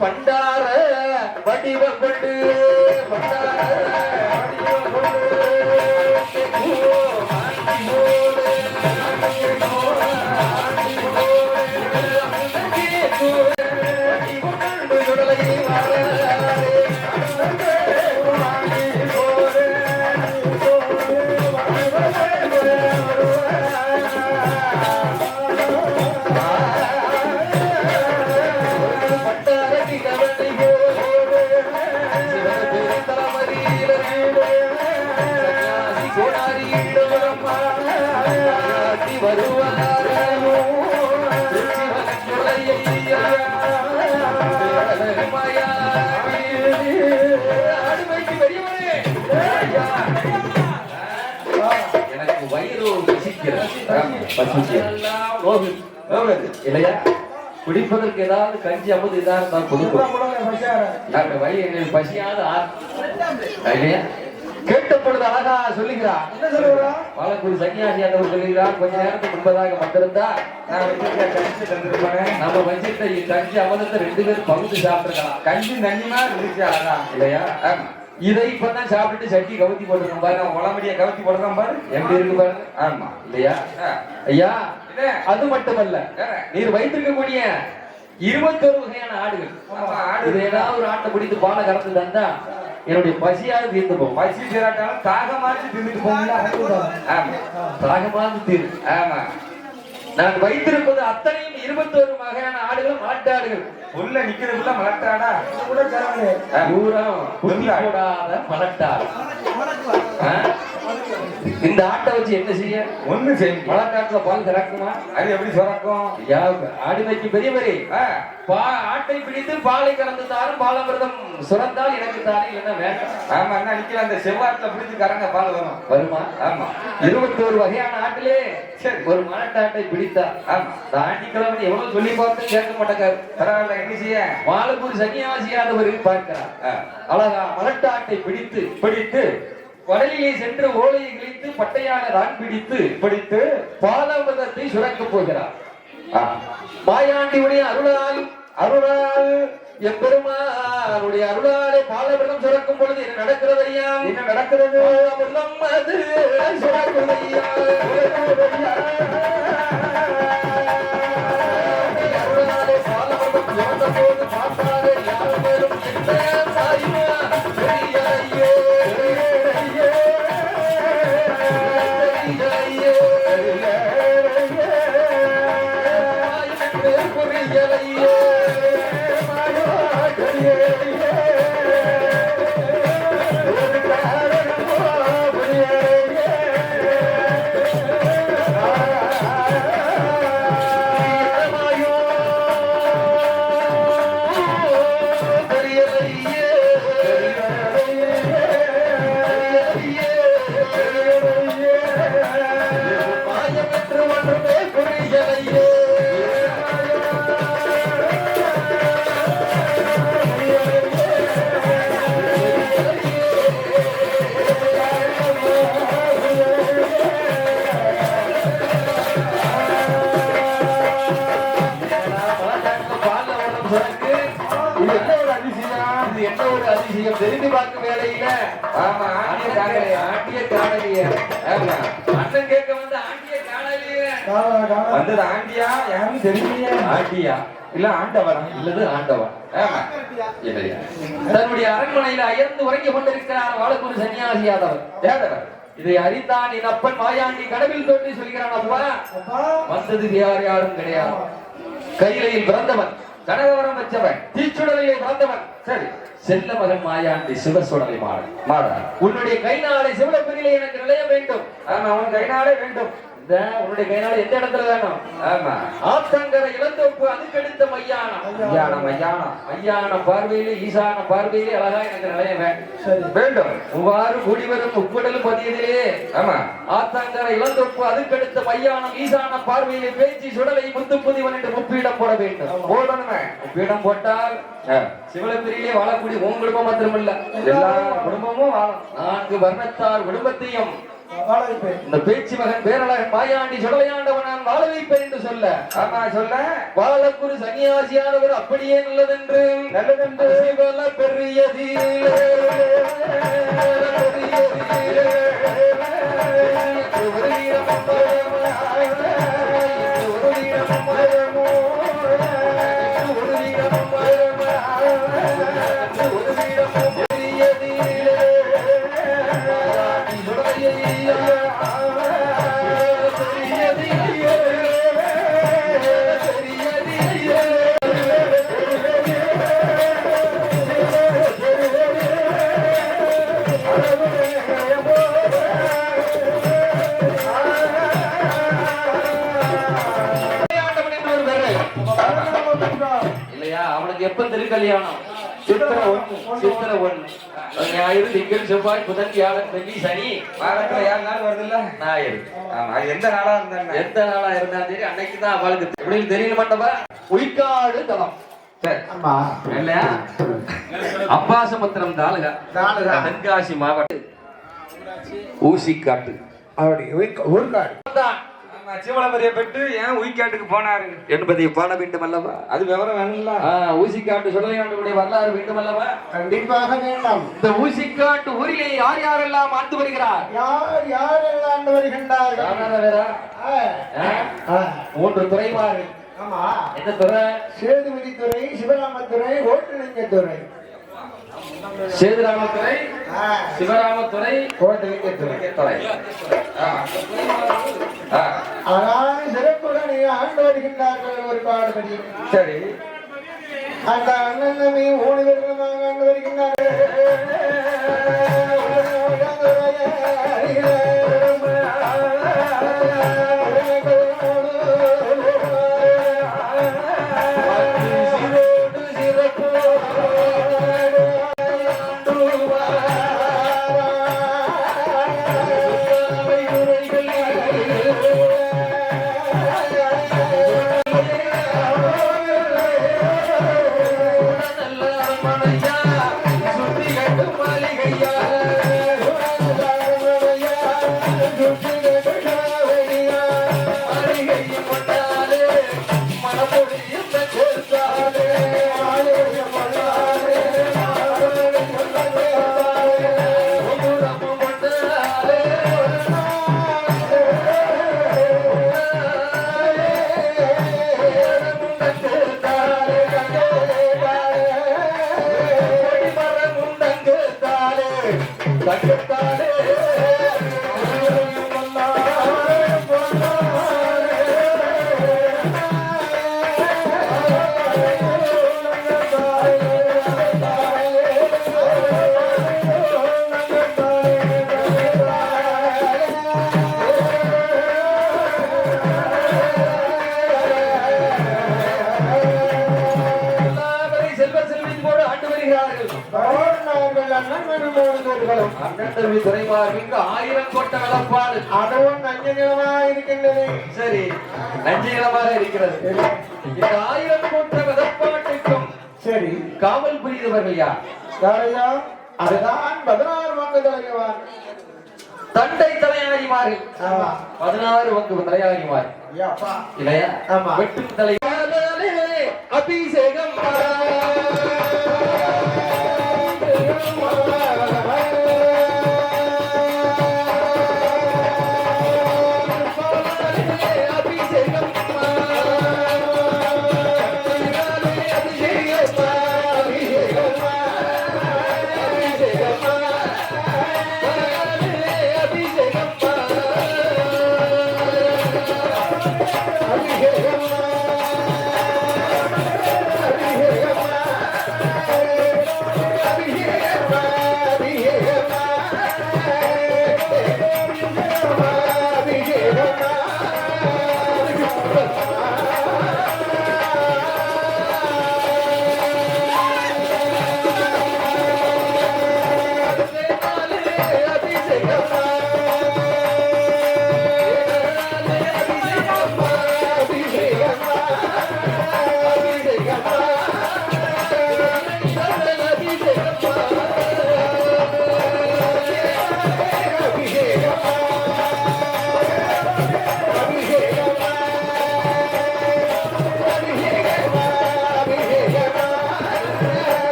பண்டார வடிவம் கொண்டு பண்டார வடிவம் கொண்டு இல்லையா குடிப்பதற்கு ஏதாவது கஞ்சி அமுது இதா இருந்தா கொடுக்கும் வழி எங்களுக்கு பசியாத இல்லையா கேட்ட பொழுது அழகா சொல்லுகிறார். என்ன சொல்லுறா? பாலக்குடி சன்னியாசி ஆண்டவர் சொல்லுகிறார், கொஞ்ச நேரத்துக்கு முன்பதாக வந்திருந்தா நான் வச்சிருக்க கஞ்சி தந்துருப்பேன். நம்ம வச்சிருக்க கஞ்சி அமுதத்தை 2 பேரும் பகுத்து சாப்பிட்டுருக்கலாம். கஞ்சி நன்னிமா இருந்துச்சு அழகா இல்லையா? இதை இப்பதான் சாப்பிட்டு சட்டி கவுத்தி போட்டுருக்கோம் பாரு. உடம்படியா கவுத்தி போட்டுருக்கோம் பாரு, எப்படி இருக்கு பாரு. ஆமா இல்லையா? ஐயா அது மட்டுமல்ல, நீர் வைத்திருக்கக்கூடிய 21 வகையான ஆடுகள். இது ஏதாவது ஒரு ஆட்டை பிடித்து பாலை கறந்து தந்தா என்னுடைய பசியாவது தீர்ந்து போகும். பசி தீராட்டாலும் தாகமாச்சு தின்னுட்டு போகுங்களா? தாகமாவது தீர். ஆமா, நான் வைத்திருப்பது அத்தனையும் 21 வகையான ஆடுகள், மலட்டாடுகள். உள்ள நிக்கிறதுல மலட்டாடா கூட பூரா புத்தி போடாத மலட்டாடு. இந்த ஆட்டை வச்சு என்ன செய்ய? ஒண்ணு செய்யும். மலட்டாட்டுல பால் கறக்குமா? அது எப்படி சுரக்கும்? ஆடுமைக்கு பெரியவரே, ஆட்டை பிடித்து பாலை கறந்து தாரும், பாலமிர்தம் சுரந்தால் எனக்கு தாரு, இல்லைன்னா வேண்டாம். ஆமா, என்ன நிக்கல அந்த செவ்வாட்டுல பிடிச்சு கறங்க பால் வரும். வருமா? ஆமா. 21 வகையான ஆட்டிலே ஒரு மலட்டாட்டை பிடித்தா, ஆமா, ஆண்டிக்கிழமை எவ்வளவு சொல்லி பார்த்து கேட்க மாட்டேங்காரு. பரவாயில்ல, என்ன செய்ய? பாலக்குடி சன்னியாசியாதவர் பார்க்கிறார். அழகா மலட்டாட்டை பிடித்து வடலிலே சென்று ஓலையை கிழித்து பட்டையாக தான் பிடித்து பாலமிர்தத்தை சுரக்க போகிறார். மாயாண்டியுடைய அருளால் எப்பெருமானுடைய அருளாலே பாலமிர்தம் சுரக்கும் பொழுது என்ன நடக்கிறது ஐயா? என்ன நடக்கிறது? அமிர்தம் அது சுரக்கும் ஐயா. அருளாலே பாலமிர்தம் சுரந்த போது பார்த்தாலே யாரும் மேலும் என்ன சாயுமா? தெரிந்து பார்க்கும் வேலையில ஆண்டிய காணலிய அண்ணன் கேட்க வந்து ஆண்டிய காணலிய வந்தது ஆண்டியா யாரும் தெரியலையே. ஆண்டியா இல்ல ஆண்டவரா? இல்லது ஆண்டவன். தன்னுடைய அரண்மனையில அயர்ந்து உறங்கி கொண்டிருக்கிறார் வாழக்குடி சன்னியாசியாதவர். இதை அறிந்தான் என் அப்பன் மாயாண்டி கடவில் தோன்றி சொல்கிறான், அப்பா வந்தது யாரும் கிடையாது. கையிலையில் பிறந்தவன், கனகவரம் வச்சவன், தீச்சுடலையை பிறந்தவன். சரி, செல்ல மகன் மாயாண்டி சிவசுடலை மாடன். உன்னுடைய கைநாளை சிவலப்பெரியிலே எனக்கு நிலைய வேண்டும். ஆமா, அவன் கைநாளே வேண்டும். உன்னுடைய கைநாளை எந்த இடத்துல வேணும்? ஆமா, ஆத்தங்கர இளந்தோப்பு அதுக்கெடுத்த மையான பார்வையிலே ஈசான பார்வையிலே அழகா எனக்கு நிலைய வேண்டும். இவ்வாறு கூடிவரும் உப்புடலும் பதியதிலே, ஆமா, ஆத்தங்கர இளந்தோப்பு அதுக்கெடுத்த மையானம் ஈசான பார்வையிலே பேச்சு சுடலை முத்து புதிவன் என்று முப்பீடம் போட வேண்டும். போடணுமே. முப்பீடம் போட்டால் சிவலப்பெரியிலே வாழக்கூடிய உன் குடும்பம் மாத்திரமல்ல, எல்லா குடும்பமும் வாழும். 4 வர்ணத்தார் குடும்பத்தையும் இந்த பேச்சு மகன் பேரழகன் மாயாண்டி சுடலையாண்டவன் நான் வாழ வைப்பேன் என்று சொல்ல ஆமா சொல்ல வாழக்குரு சன்னியாசியானவர் அப்படியே நல்லதென்று பெரியதிலே இல்லையா? அவனுக்கு எப்ப திருக்கல்யாணம்? சித்திரை 1 ஞாயிறு திங்கள் செவ்வாய் புதன் வியாழன் வெள்ளி சனி வாரத்துல 7 நாள் வருது இல்ல ஞாயிறு. அது எந்த நாளா இருந்தாலும் சரி அன்னைக்கு தான் அவளுக்கு எப்படி தெரியும் மண்டபா உயிக்காடு தலம். இல்லையா? அப்பாசமுத்திரம் தாலுகா தென்காசி மாவட்டம் ஊசிக்காட்டு சிவலபதியை பெற்று ஏன் உயிக்காட்டுக்கு போனாரு என்பதை பாட வேண்டும் அல்லவா? அது விவரம் வேணும்ல. ஊசிக்காட்டு சுடலையாண்டுடைய வரலாறு வேண்டும் அல்லவா? கண்டிப்பாக வேண்டாம். இந்த ஊசிக்காட்டு ஊரிலே யார் யாரெல்லாம் ஆண்டு வருகிறார்? யாரெல்லாம் ஆண்டு வருகின்றார்கள்? 3 துறைமார்கள். ஆமா. என்ன துறை? சேதுபதித்துறை, சிவராமத்துறை, ஓட்டலிங்கத்துறை. சேதுராமத்துறை, சிவராமத்துறை, ஓட்டலிங்கத்துறை. ஆனால் சிறப்புடனே ஆண்டு வருகின்றார்கள் ஒரு பாடுபடி. சரி, அந்த அண்ணனமே 3 பேர்களுமாக ஆண்டு வருகின்றார்கள். துறைமார்களுக்கு 1000 கோட்ட வளப்பாடு அதுவும் நஞ்ச நிலமாக இருக்கின்றது. சரி, நஞ்சீரமாக இருக்கிறது. இந்த 1000 கோட்ட வளப்பாட்டுக்கும் சரி காவல் புரிந்தவர்கள் யார்? யாரையா? அதுதான் 16 வங்கு தலைவார் தண்டை தலையாகிமார்கள். 16 வங்கு தலையாகிமார் இல்லையா? வெட்டும் தலை அபிஷேகம்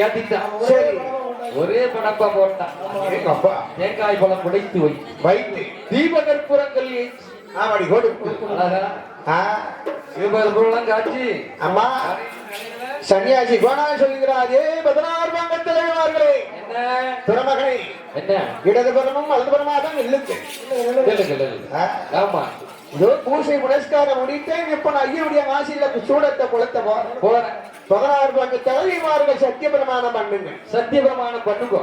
ஏத்திட்டான். சரி ஒரே படப்பா போட்டான். எங்க அப்பா தேங்காய் பழம் குடைத்து வை, வைத்து தீப கற்பூரங்கள் ஏற்றி, ஆமாடி கொடு அழகா ஆ, தீப கற்பூரம் காட்சி அம்மா சன்னியாசி கோணா சொல்கிறாரே 16 வாங்க தலைவார்களே என்ன துறமகனே என்ன இடது புறமும் வலது புறமாக தான் இல்லுக்கு ஆமா இதோ பூசை புனஸ்காரம் முடித்தேன். இப்ப நான் ஐயனுடைய ஆசையில சூடத்தை கொளுத்த போறேன். 16 பங்கு தலைவிமார்கள் சத்திய பிரமாணம் பண்ணுங்க. சத்திய பிரமாணம் பண்ணுங்க.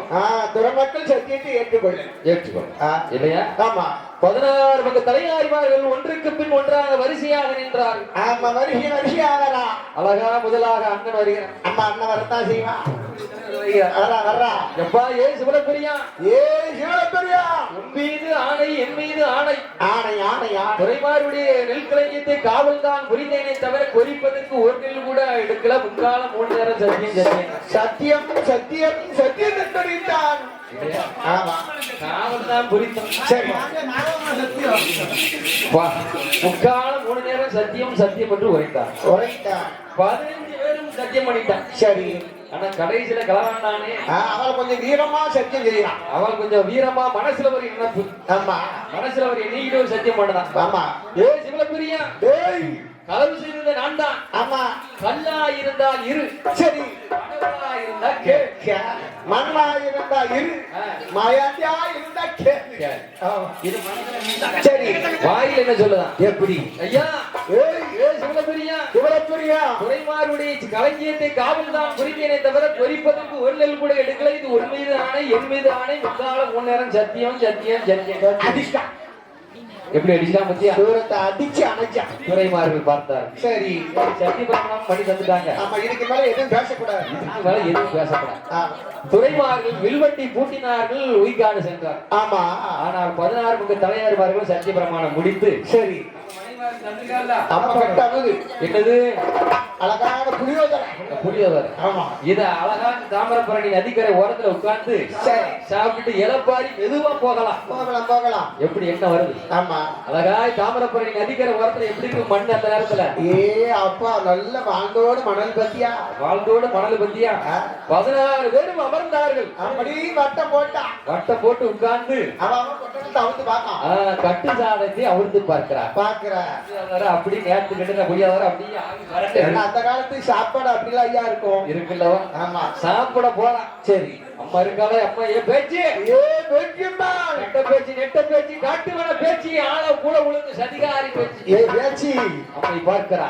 துறமக்கள் சத்தியத்தை ஏற்றுக்கொள்ள இல்லையா? ஆமா 16 பங்கு தலையாரிமார்கள் ஒன்றுக்கு பின் ஒன்றாக வரிசையாக நின்றார். ஆமா வரிசையாகரா அழகா முதலாக அண்ணன் வருகிறார். அம்மா அண்ணன் வரத்தான் செய்வா. எப்பா ஏ சிவலப்பெரியா, ஏ சிவலப்பெரியா, உன் மீது ஆணை, என் மீது ஆணை. ஆணை ஆணை துறைமாருடைய நெல் களஞ்சியத்தை காவல் தான் புரிந்தேனே தவிர கொறிப்பதற்கு ஒரு நெல் கூட எடுக்கல. முக்காலம் 3 நேரம் சத்தியம் சத்தியம் சத்தியம் சத்தியம் தெரிவித்தான். ஆமா காவல் தான் புரிந்தான். சரி முக்காலம் 3 நேரம் சத்தியம் சத்தியம் என்று உரைத்தான். 15 பேரும் சத்தியம் பண்ணிட்டான். சரி ஆனா கடைசியில கலவாண்டானே, அவள் கொஞ்சம் வீரமா சத்தியம் செய்யறான். அவள் கொஞ்சம் வீரமா மனசுல ஒரு நினைப்பு. ஆமா மனசுல ஒரு எண்ணிக்கிட்டு ஒரு சத்தியம் பண்ணதான். ஆமா ஏ சிவலப்பிரியா, களவு செய்தது நான் தான். ஆமா கல்லா இருந்தால் இரு, சரி மணலா இருந்தா கே, மண்ணா இருந்தா இரு, மாயாண்டியா இருந்தா கே. இது சரி வாயில் என்ன சொல்லுதான்? எப்படி ஐயா ஏ சிவலப்பிரியா, சிவலப்பிரியா துறைமாருடைய களஞ்சியத்தை காவல் தான் புரிந்தேனே தவிர பொறிப்பதற்கு ஒரு நெல் கூட எடுக்கல. இது உன் மீது ஆணை, என் மீது ஆணை. முக்காலம் 3 நேரம் சத்தியம் சத்தியம் சத்தியம். அடிச்சா எப்படி அடிச்சான் பத்தியா? தூரத்தை அடிச்சு அணைச்சான். துறைமார்கள் பார்த்தார். சரி சத்திய பிரமாணம் பண்ணி தந்துட்டாங்க. ஆமா இதுக்கு மேல எதுவும் பேசக்கூடாது. இதுக்கு மேல எதுவும் பேசக்கூடாது. துறைமார்கள் வில்வட்டி பூட்டினார்கள், உய்காடு சென்றார். ஆமா ஆனால் 16 பங்கு தலையாரிமார்கள் சத்திய பிரமாணம் முடித்து சரி என்னது அழகான புரியோதரை. ஆமா இத அழகான தாமிரபரணி நதிக்கரை ஓரத்துல உட்கார்ந்து சாப்பிட்டு இலப்பாரி மெதுவா போகலாம். போகலாம் எப்படி என்ன வருது? ஆமா அழகாய் தாமிரபரணி நதிக்கரை ஓரத்துல எப்படி இருக்கு மண் அந்த நேரத்துல? ஏ அப்பா நல்ல வாழ்ந்தோடு மணல் பத்தியா, வாழ்ந்தோடு மணல் பத்தியா. 16 பேரும் அமர்ந்தார்கள். அப்படி வட்டம் போட்டான். வட்டம் போட்டு உட்கார்ந்து அவன் அவுத்து பார்த்தான். கட்டு சாதத்தை அவிழ்த்து பார்க்கிறார். அப்படி நேரத்து கிட்ட புரியாதவர அப்படியே அந்த காலத்து சாப்பாடு அப்படிலாம் ஐயா இருக்கும் இருக்குல்லவா? ஆமா சாப்பிட போறான். சரி அம்மா இருக்காளே, அம்மா ஏ பேச்சு, நெட்ட பேச்சு காட்டுவன பேச்சு, ஆள கூட உழுந்து சதிகாரி பேச்சு, ஏ பேச்சு அம்மை பார்க்கிறா.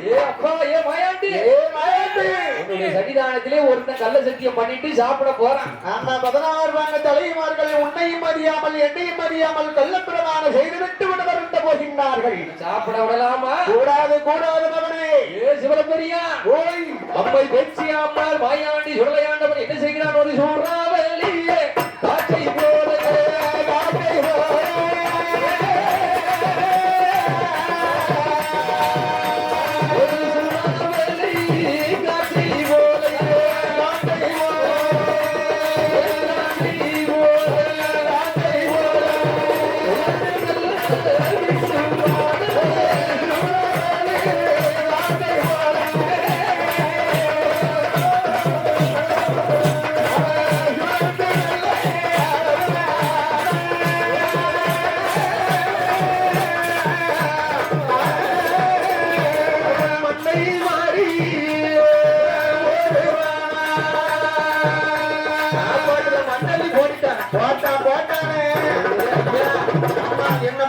ஏ அப்பா ஏ மாயாண்டி, உன்னுடைய சன்னிதானத்திலே ஒருத்தன் கள்ள சத்தியம் பண்ணிட்டு சாப்பிட போறான். ஆமா 16 வாங்க தலைமார்கள் உன்னையும் அறியாமல் என்னையும் அறியாமல் கள்ளப்பிரமான செய்துவிட்டு விட வருந்த போகின்றார்கள். சாப்பிட விடலாமா? கூடாது மகனே. ஏ சிவலப்பெரியா, ஓய் அம்மை பேச்சு அம்மாள் மாயாண்டி சுடலையாண்டவன் என்ன செய்கிறான்? ஒரு சூறாவளியே காற்றை போல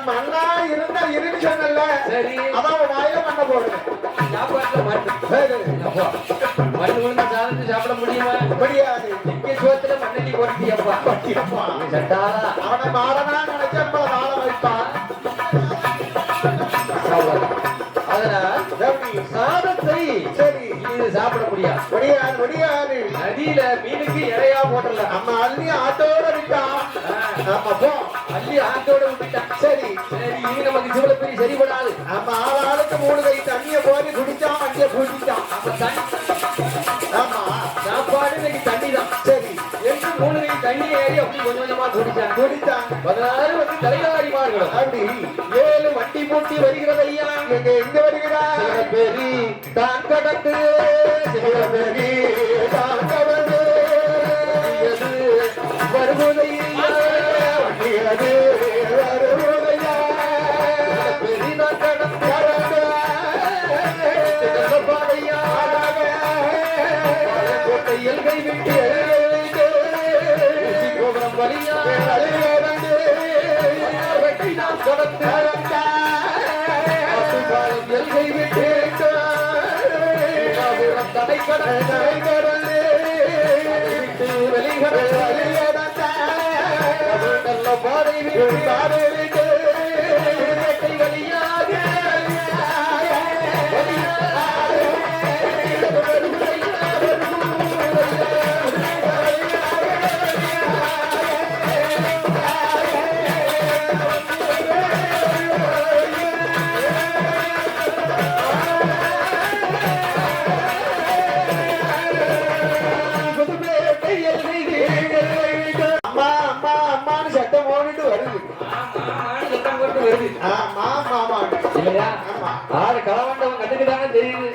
மண்ணா இருந்தா இருக்கு சொன்னல. சரி அதான் வாயில மண்ண போடுங்க. சாப்பாட்டுல மண்ணு விழுந்து சாதத்தை சாப்பிட முடியுமா? முடியாது. இங்க சோத்துல மண்ணெண்ணி போட்டியப்பா. சட்டாளா அவனை மாறனா நினைச்சா வாழ வைப்பான். அதனால் சாதத்தை சரி இது சாப்பிட முடியாது. முடியாது. நதியில மீனுக்கு இறையா போட்டல. நம்ம அள்ளி ஆட்டோட விட்டான். ஆமா போ அள்ளி ஆட்டோட விட்டான். சரி இது நமக்கு சிவலப்பெரி சரிபடாது. நம்ம ஆளுக்கு 3 கை தண்ணிய போய் குடிச்சான். அங்கே குடிச்சான். ஆமா சாப்பாடு இன்னைக்கு தண்ணி தான். சரி என்று 3 கை தண்ணி ஏறி அப்படி கொஞ்சம் கொஞ்சமா குடிச்சான். 16 வந்து தலையாரிமார்கள் அப்படி 7 வண்டி போட்டி வருகிறது ஐயா. எங்க வருகிறார்? சிவலப்பெரி தான் கடந்து, சிவலப்பெரி தான் கடந்து கடந்து எல்கை விட்டு தடை கடந்து வெளிகடந்த நல்ல பாதை விட்டு வழியாக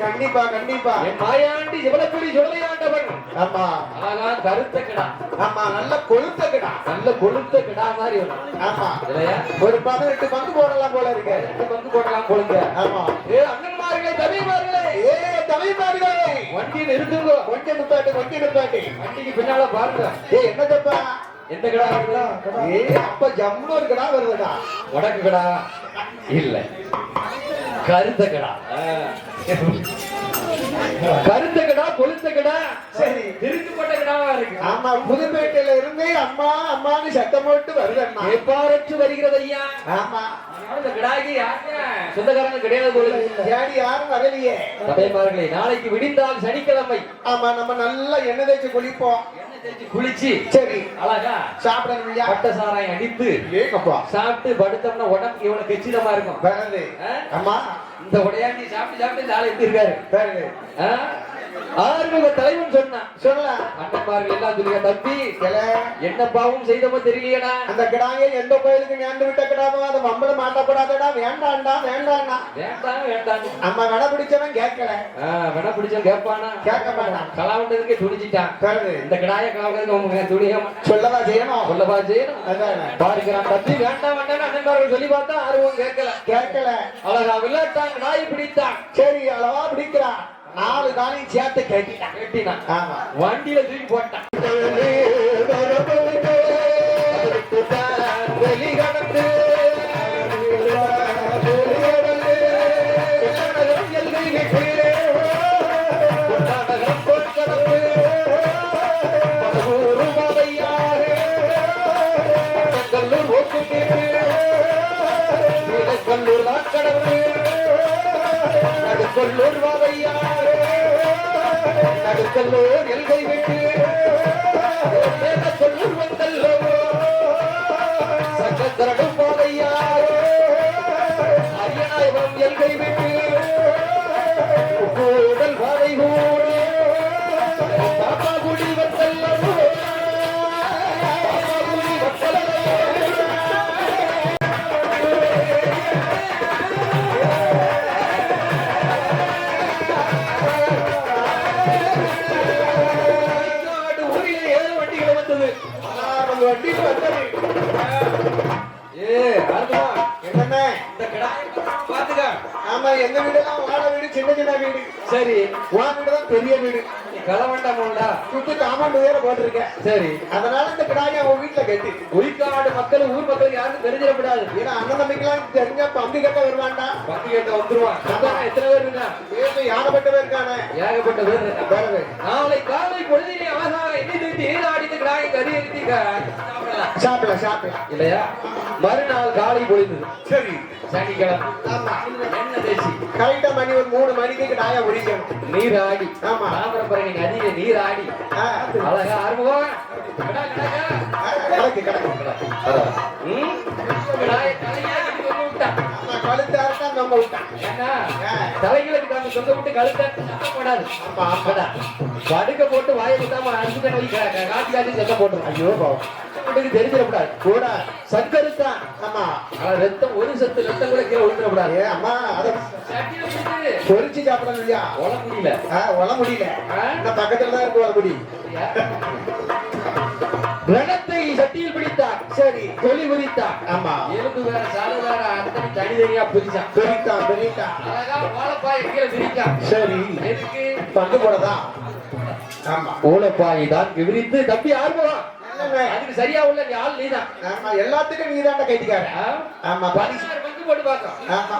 கண்டிப்பா கண்டிப்பா மாயாண்டி சிவலக்குடி சிவலையாண்டவன் ஆமா ஆனா கருத்த கிடா ஆமா நல்ல கொழுத்த கிடா நல்ல கொழுத்த கிடா மாதிரி வரும் ஆமா இல்லையா ஒரு 18 பங்கு போடலாம் போல இருக்கு 2 பங்கு போடலாம் போலுங்க ஆமா ஏ அண்ணன்மார்களே தம்பிமார்களே ஏ தம்பிமார்களே வண்டி நிறுத்துங்க வண்டி நிப்பாட்டு வண்டிக்கு பின்னால பாருங்க ஏ என்ன தப்பா எந்த கிடா இருக்குதா ஏ அப்ப ஜம்முன்னு ஒரு கிடா வருதுடா வடக்கு கிடா இல்ல கருத்த கிடா கருத்த கிடா கொளுத்த கிடா சரி திருச்சிப்பட்ட கிடாவா இருக்கு ஆமா புதுப்பேட்டையில இருந்து அம்மா அம்மான்னு சத்தம் போட்டு வருதண்ணா எப்பாரற்று வருகிறது ஐயா ஆமா இந்த கிடாய்க்கு யாருங்க சொந்தக்காரங்க கிடையாது போல தேடி யாரும் வரலையே தடைமார்களே நாளைக்கு விடிந்தால் சனிக்கிழமை ஆமா நம்ம நல்லா எண்ணெய் தேய்ச்சி குளிப்போம் குளிச்சு சரி அழகா சாப்பிடணும் பட்ட சாராயம் அடித்து ஏங்கப்பா சாப்பிட்டு படுத்தோம்னா உடம்புக்கு எவ்வளவு கச்சிதமா இருக்கும் வேறது ஆமா இந்த உடையாண்டி சாப்பிட்டு நாளை எப்படி இருக்காரு வேறது ஆறுமுக தலைவன் சொன்னான் சொல்லலாம் அண்ணன்மார்கள் எல்லாம் சொல்லுங்க தம்பி என்ன பாவம் செய்தமோ தெரியலையடா அந்த கிடாயை எந்த கோயிலுக்கு நேர்ந்து விட்ட கிடாதோ அதை மம்பள மாட்டப்படாதடா வேண்டாண்டா வேண்டாண்டா வேண்டாம் அம்மா விட பிடிச்சவன் கேட்கல விட பிடிச்சவன் கேட்பானா கேட்க மாட்டான் கலாவுண்டதுக்கு துடிச்சிட்டான் இந்த கிடாய கலாவுக்கு துணிய சொல்லவா செய்யணும் அதான் பாருக்கிறான் தம்பி வேண்டாம் அண்ணன்மார்கள் சொல்லி பார்த்தா ஆர்வம் கேட்கல அழகா விளையாட்டான் நாய் பிடித்தான் சரி அளவா பிடிக்கிறான் 4 காலையும் சேர்த்து கேட்டினான் ஆமா வண்டியில தூக்கி போட்டான் வெளிகடந்து கல்லூர் தான் கடவுள் நடுக்கல்லூர் வாவையாரே நடுக்கல்லூர் எல்கை விட்டு சொல்லூர் வந்தல்லோ சக்கரடும் வாவையாரே அரியநாயகம் எல்கை விட்டு கூடல் வாவை கூட பாப்பாகுடி வந்தல்லோ பாப்பாகுடி வந்தல்லோ எங்க வீடெல்லாம் வாழ வீடு சின்ன வீடு சரி உன் வீடுதான் பெரிய வீடு களவண்டாமோண்டா சுத்தி காமாண்டு வேற போட்டிருக்கேன் சரி அதனால இந்த கிடாயை உன் வீட்டுல கட்டி உயிர்காடு மக்கள் ஊர் மக்களுக்கு யாருக்கும் தெரிஞ்சிடக்கூடாது ஏன்னா அண்ணன் தம்பிக்கெல்லாம் தெரிஞ்ச பம்பி கட்ட வருவான்டா பம்பி கட்ட வந்துருவான் எத்தனை பேர் இருக்கான் ஏகப்பட்ட பேர் இருக்கானே ஏகப்பட்ட பேர் இருக்காங்க நாளை காலை பொழுதிலே அவசாரம் எண்ணி தூக்கி நீராடித்து கிடாயை கறி எழுதி சாப்பிடலாம் இல்லையா மறுநாள் காலை பொழுது சரி சனிக்கிழமை என்ன தேசி கரெக்டா மணி ஒரு 3 மணிக்கு கிடாய ஒழிக்கணும் நீராடி ஆமா தாமிரபரணி நதியில நீராடி அழகா ஆறுமுகம் தலைகளுக்கு சொந்த விட்டு கழுத்த படுக்க போட்டு வாயை விட்டாம அடிச்சு காட்டி காட்டி செத்த போட்டுரும் ஐயோ தெரிஞ்சிடக்கூடாது கூட சங்கருத்தான் ஆமா ரத்தம் ஒரு சத்து ரத்தம் கூட கீழே விழுந்துடக்கூடாது அம்மா அதை பொறிச்சு சாப்பிடணும் இல்லையா ஒல முடியல பக்கத்துல தான் இருக்கு ஒல முடி ரணத்தை சட்டியில் பிடித்தார் சரி தொழில் உரித்தார் ஆமா எலும்பு வேற சாலை வேற அத்தனை தனித்தனியா பிரித்தான் அழகா ஓலப்பாயை கீழே பிரித்தான் சரி எதுக்கு பங்கு போடதான் ஆமா ஓலப்பாயை தான் விரித்து தப்பி ஆர்வம் அதுக்கு சரியா உள்ள நீ ஆள் நீதான். ஆமா எல்லாத்துக்கும் நீதாண்ட கைதிக்கார. ஆமா 16 பங்கு போட்டு பார்க்கலாம். ஆமா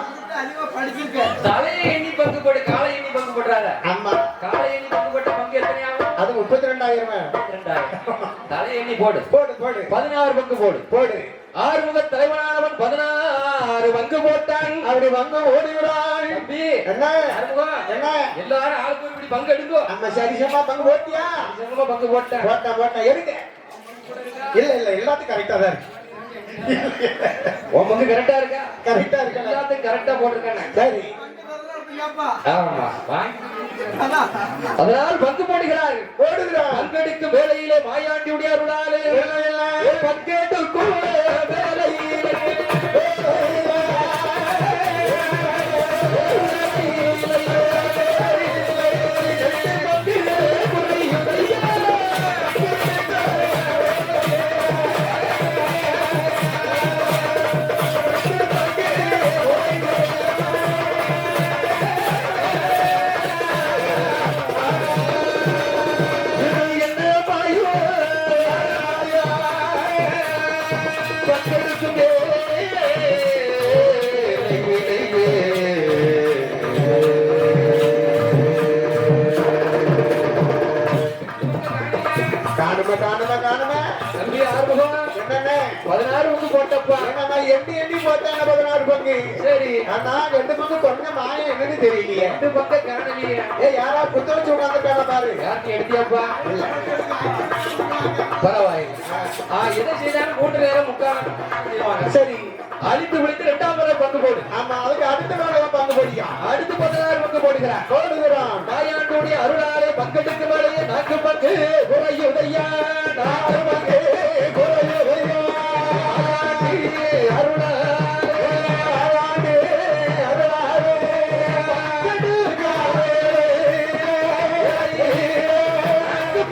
தலையை எண்ணி பங்கு போடு, காலை எண்ணி பங்கு போடுறாத. ஆமா காலை எண்ணி பங்கு போட்ட பங்கு எத்தனை ஆகும்? அது 32,000. 32,000. தலையை எண்ணி போடு. போடு போடு 16 பங்கு போடு. போடு. ஆறுமுக தலைவனானவன் 16 பங்கு போட்டான். அப்படி பங்கு ஓடுகிறான். தம்பி என்ன ஆறுமுகம், என்ன எல்லாரும் ஆளுக்கு இப்படி பங்கு எடுங்கோ. நம்ம சரிசமா பங்கு போட்டியா? சரிசமா பங்கு போட்டேன். போட்டா எடுங்க. இல்ல இல்ல எல்லாத்துக்கும் கரெக்டா தான் இருக்கு. உன் பங்கு கரெக்டா இருக்கா? கரெக்டா இருக்கு. எல்லாத்தையும் கரெக்டா போட்டிருக்கானே. சரி ஆமா அதனால் பங்கு போடுகிறார். ஓடுகிறான். பங்கெடுக்கும் வேலையிலே மாயாண்டியுடைய அருளாலே பங்கேற்கும் வேலையிலே காணுமா தம்பி ஆறுமுகம், என்னென்ன 16 பங்கு போட்டப்பா. என்னம்மா எண்ணி போட்டாங்க 16 பங்கு. சரி ஆனா 2 பங்கு கொஞ்ச மாயம் என்னன்னு தெரியலையே. 2 பங்கு காணலையே. யாரா புத்த வச்சு உட்காந்துருக்காங்க பாரு. யாருக்கு எடுத்தியாப்பா? பரவாயில்லை. எதை செய்தாலும் 3 நேரம் முக்கால். சரி அழித்து விழித்து 2ஆம் முறை பங்கு போடு. ஆமா அதுக்கு அடுத்த நாள் பங்கு போடியா? அடுத்து 16 பங்கு போடுகிறான். போடுகிறான். மாயாண்டுடைய அருளாலே பங்கெடுக்கும் வேலையே 4 பங்கு குறையுதையா. 4 பங்கு குறையுதையா. அருளாலே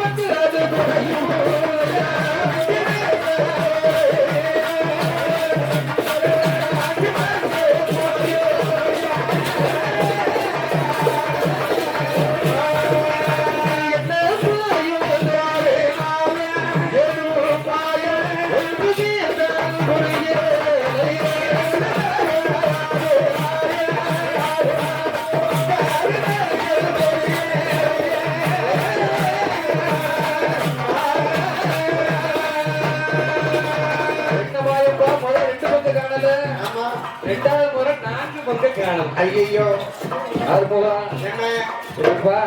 பங்கு அது குறையும். ஆமா 2ஆவது முறை 4 பங்கு காணும். ஐயோ ஆறுமுகம் என்ன இருப்பா.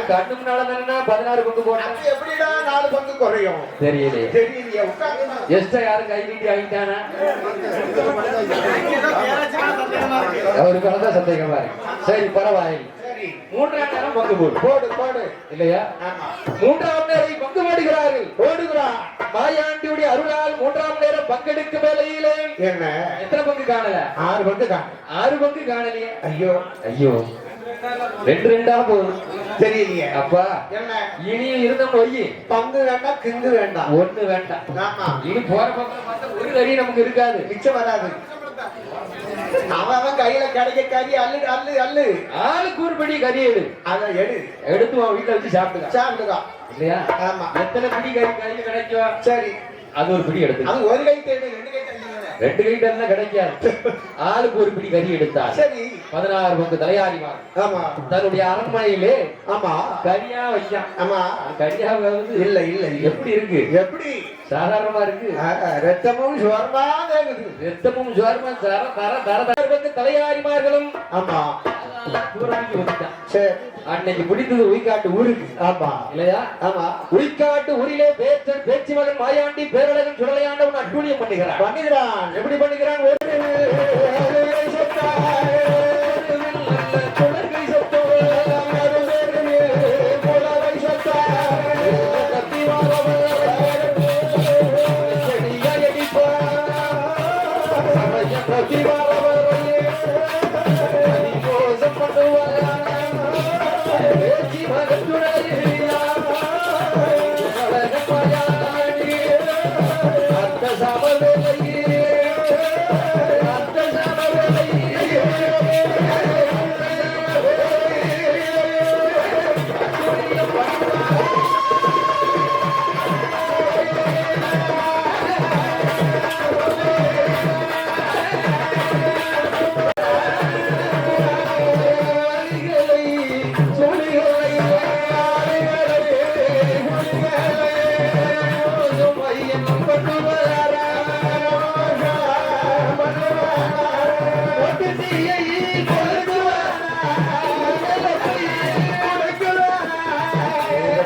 கண்ணு முன்னால 16 பங்கு போட்டேன். அது எப்படிடா 4 பங்கு குறையும்? தெரியலையே. தெரியலையே. உட்கார்ந்து எஸ்டா யாரும் கை நீட்டி ஆகிட்டானா? அவருக்கு தான் சந்தேகமா இருக்கு. சரி பரவாயில்லை. சரி 3ஆம் நேரம் பங்கு போடு. போடு போடு. இல்லையா? ஆமா 3ஆம் நேரம் பங்கு போடுகிறார்கள். போடுகிறான். மாயாண்டியுடைய அருளால் 3ஆம் நேரம் பங்கெடுக்கும் வேலையிலே என்ன எத்தனை பங்கு காணல? 6 பங்கு தான். 6 பங்கு காணலையே. ஐயோ ஐயோ 2 போகுது. தெரியலையே. அப்பா என்ன இனியும் இருந்தோம் ஒய்யி பங்கு வேண்டாம் கிங்கு வேண்டாம். ஒண்ணு வேண்டாம். ஆமா இனி போற பக்கம் பார்த்தா ஒரு கறி நமக்கு இருக்காது. மிச்சம் வராது. அவன் கையில கிடைக்க கறி அல்லு அல்லு அல்லு. ஆளுக்கு ஒரு படி கறி எடு. அதை எடுத்து உன் வீட்டுல வச்சு சாப்பிட்டுக்க. சாப்பிட்டுக்கா. இல்லையா? ஆமா எத்தனை பிடி கையில கிடைக்கும்? சரி அது ஒரு பிடி எடுத்து. அது ஒரு கை தேடு 2 கை தள்ளி. 2 கை தள்ளா கிடைக்காது. ஆளுக்கு ஒரு பிடி கறி எடுத்தார். சரி 16 பங்கு தலையாரிமார் ஆமா தன்னுடைய அரண்மனையிலே ஆமா கரியா வைக்கான். ஆமா கரியா வந்து இல்ல இல்ல எப்படி இருக்கு? எப்படி சாதாரணமா இருக்கு. ரத்தமும் சுவர்மா இருக்குது. ரத்தமும் ஜுவர்மா தர தர தர தர வந்து தலையாரிமார்களும் ஆமா தூரணிக்கு வந்துட்டான். சரி அன்னைக்கு பிடித்தது உயிக்காட்டு ஊருக்கு. ஆமா இல்லையா? ஆமா உயிக்காட்டு ஊரிலே பேச்சு மகன் மாயாண்டி பேரழகன் சுடலையாண்டவன் அட்டூழியம் பண்ணுகிறான். பண்ணுகிறான். எப்படி பண்ணுகிறான்? ஒரு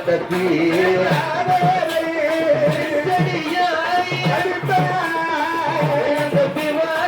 தப்பி தப்பி வார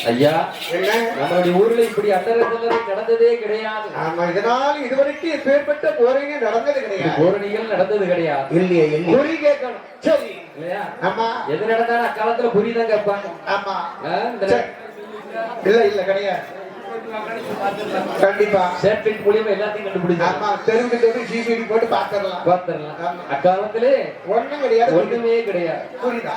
ஐயா, நம்மளுடைய ஊர்ல இப்படி அண்டரசல்லறை நடந்ததே கிடையாது. ஆமா, இதனால் இதுவரைக்கும் இப்பேற்பட்ட போரிங்க நடந்தது கிடையாது. போரணிகள் நடந்தது கிடையாது. இல்லையே, குறி கேட்கணும். சரி இல்லையா? ஆமா, எது நடந்தாலும் அக்காலத்துல குறிதான் கேட்பாங்க. ஆமா, இல்ல இல்ல கிடையாது. கண்டிப்பா சேட்டலைட் மூலியமா எல்லாத்தையும் கண்டுபிடிச்சு. ஆமா, தெருவுக்கு தெரு ஜிபிடி போட்டு பாத்துடலாம். அக்காலத்திலே ஒண்ணும் கிடையாது, ஒண்ணுமே கிடையாது. புரியுதா?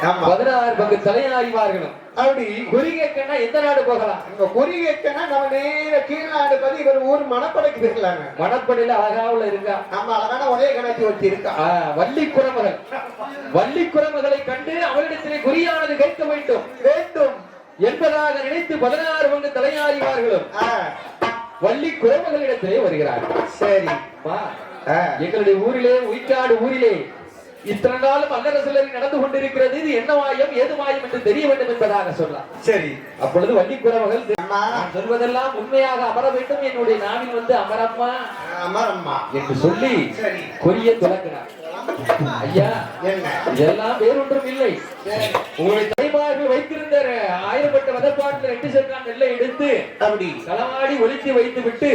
16 பங்கு தலையாய்வார்களும் அப்படி குறி கேட்கனா எந்த நாடு போகலாம்? இங்க குறி கேட்கனா நம்ம நேர கீழ்நாடு பத்தி இவர் ஊர் மணப்படைக்கு போயிருக்கலாங்க. மணப்படையில அழகாவுல இருக்கா. ஆமா, அழகான ஒரே கணக்கு ஒருத்தி இருக்கா. வள்ளி குரமகள். வள்ளி குரமகளை கண்டு அவரிடத்திலே குறியானது கேட்க வேண்டும் வேண்டும் என்பதாக நினைத்து 16 பங்கு தலையாய்வார்களும் வள்ளி குரமகளிடத்திலே வருகிறார்கள். சரி, எங்களுடைய ஊரிலே உய்க்காடு ஊரிலே இத்தனை நாளும் அல்லரசலரி நடந்து கொண்டிருக்கிறது. இது என்ன மாயம் ஏது மாயம் என்று தெரிய வேண்டும் என்பதாக சொல்லலாம். சரி, அப்பொழுது வள்ளி குரமகள் சொல்வதெல்லாம் உண்மையாக அமர வேண்டும், என்னுடைய நாவில் வந்து அமரம்மா அமரம்மா என்று சொல்லி கொரிய துலக்கினார். ஐயா, இதெல்லாம் வேறொன்றும் இல்லை. உங்களுடைய தாய்மார்கள் வைத்திருந்த 1000 வதப்பாட்டில் 8 சர்க்கான் நெல்லை எடுத்து அப்படி களவாடி ஒலித்து வைத்து விட்டு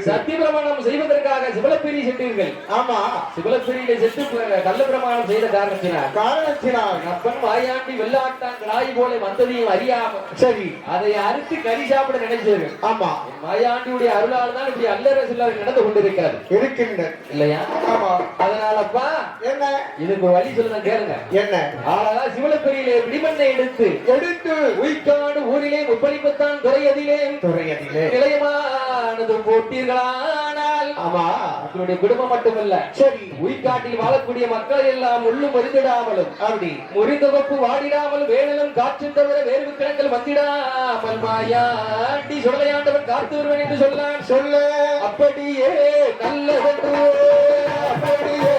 சத்தியபிரமாணம் செய்வதற்காக சிவலப்பேரி சென்றீர்கள். ஆமா, சிவலப்பேரியில சென்று கள்ள பிரமாணம் செய்த காரணத்தினால் அப்பன் வாயாண்டி வெள்ளாட்டான் கிடாய் போல வந்ததையும் அறியாமல் சரி அதை அறுத்து கறி சாப்பிட நினைச்சீர்கள். ஆமா, வாயாண்டியுடைய அருளால் தான் இப்படி அல்லற சிலர் நடந்து கொண்டிருக்கிறது இருக்கின்ற இல்லையா? ஆமா, அதனாலப்பா என்ன இதுக்கு வழி சொல்லுங்க கேளுங்க. என்ன? ஆளா சிவலப்பேரியிலே பிடிமண்ணை எடுத்து உய்க்காடு ஊரிலே முப்பளிப்பத்தான் துறையதிலே நிலையமானது போட்டீர்களானால் ஆமா உங்களுடைய குடும்பம் மட்டுமல்ல சரி உய்காட்டில் வாழக்கூடிய மக்களை எல்லாம் உள்ளும் மருந்திடாமலும் அப்படி முறிந்தவப்பு வாடிடாமலும் வேணலும் காற்று தவிர வேர்வு கிழங்கள் வந்திடாமல் மாயாண்டி சொல்லையாண்டவன் காத்து வருவன் என்று சொல்லான். சொல்ல அப்படியே நல்லதென்று அப்படியே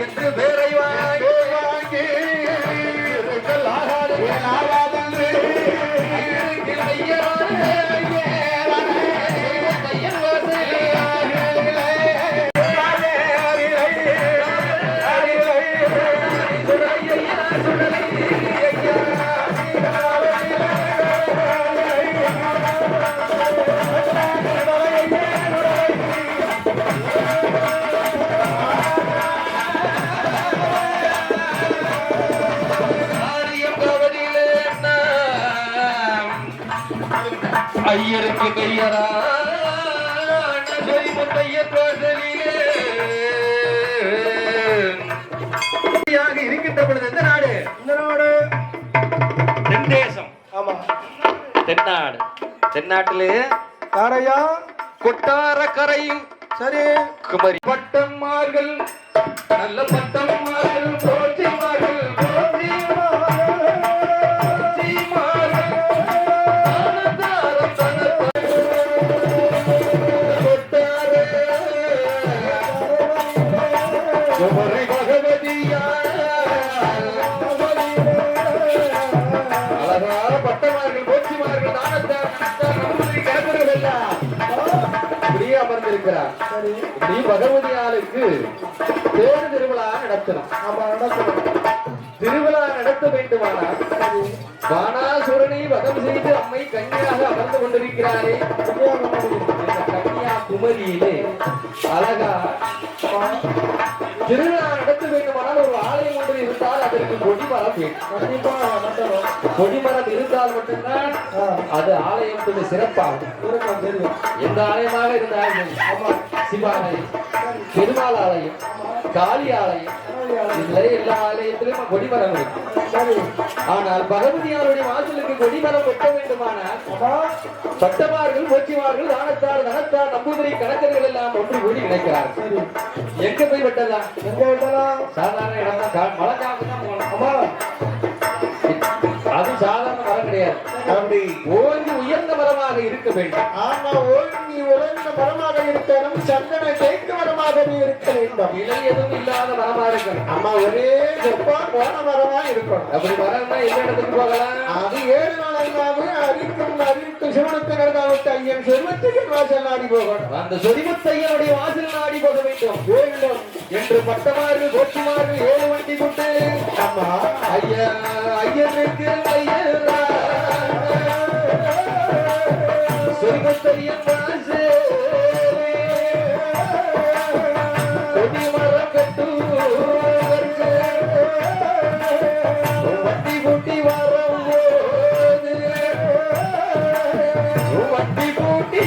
என்று பேரை வாங்கி ஐயருக்கு கையரா இருக்கின்ற பொழுது எந்த நாடு? இந்த நாடு தென்தேசம். ஆமா தென்னாடு. தென்னாட்டிலே யாரையா கொட்டார கரையும் சரி குமரி பட்டம்மார்கள் நல்ல பட்டம்மார்கள் போற்றிமார்கள் குமரி பகவதியா அழகான பட்டமார்கள் போற்றிமார்கள் தானத்தார் கிடப்பர்கள் எல்லாம் இப்படியே அமர்ந்திருக்கிறார். இப்படி பகவதியாருக்கு தேர் திருவிழா நடத்தணும். திருவிழா நடத்த வேண்டுமானால் பானாசுரனை வதம் செய்து அம்மை கன்னியாக அமர்ந்து கொண்டிருக்கிறாரே கன்னியாகுமரியிலே அழகா திருவிழா நடத்த வேண்டுமானால் ஒரு ஆலயம் ஒன்று இருந்தால் அதற்கு கொடிமரம் வேண்டும். கொடிமரம் இருந்தால் மட்டும்தான் அது ஆலயத்துக்கு சிறப்பாகும். எந்த ஆலயமாக இருந்தாலும் சிவாலயம், பெருமாள் ஆலயம், காளி ஆலயம், இல்லை எல்லா ஆலயத்திலும் கொடிமரம் இருக்கு. ஆனால் பகவதியாருடைய வாசலுக்கு கொடிமரம் வெட்ட வேண்டுமானால் பட்டமார்கள் போற்றிமார்கள் தானத்தார் தனத்தார் நம்பூதிரி கணக்கர்கள் எல்லாம் ஒன்று கூடி நினைக்கிறார்கள். எங்க போய் வெட்டலாம்? எங்க வெட்டலாம்? சாதாரண இடம் தான், மழை காலத்து தான் போகணும். அது சாதாரண மரம் கிடையாது. அப்படி ஓங்கி உயர்ந்த மரமாக இருக்க வேண்டும். ஆமா, ஓங்கி உயர்ந்த மரமாக இருக்கணும். சந்தன தேக்கு மரமாகவே இருக்க வேண்டும். இலை எதுவும் இல்லாத மரமா இருக்கணும். ஆமா, ஒரே செப்பா போன மரமா இருக்கணும். அப்படி மரம்னா எந்த இடத்துக்கு போகலாம்? அது 7 நாளாவது அறிவிக்கும் சிவனுக்கு நடந்தாவிட்டு ஐயன் சொரிமுத்தையன் வாசல் நாடி போகணும். அந்த சொரிமுத்தையனுடைய வாசல் நாடி போக வேண்டும் வேண்டும் என்று பட்டமார்கள் போற்றிமார்கள் 7 வண்டி கொண்டு ஆமா ஐயனுக்கு சொரிமுத்தையன் வாசல் கொடிமரம் கட்டுவதற்கு வண்டி கூட்டி வரும்போது வண்டி கூட்டி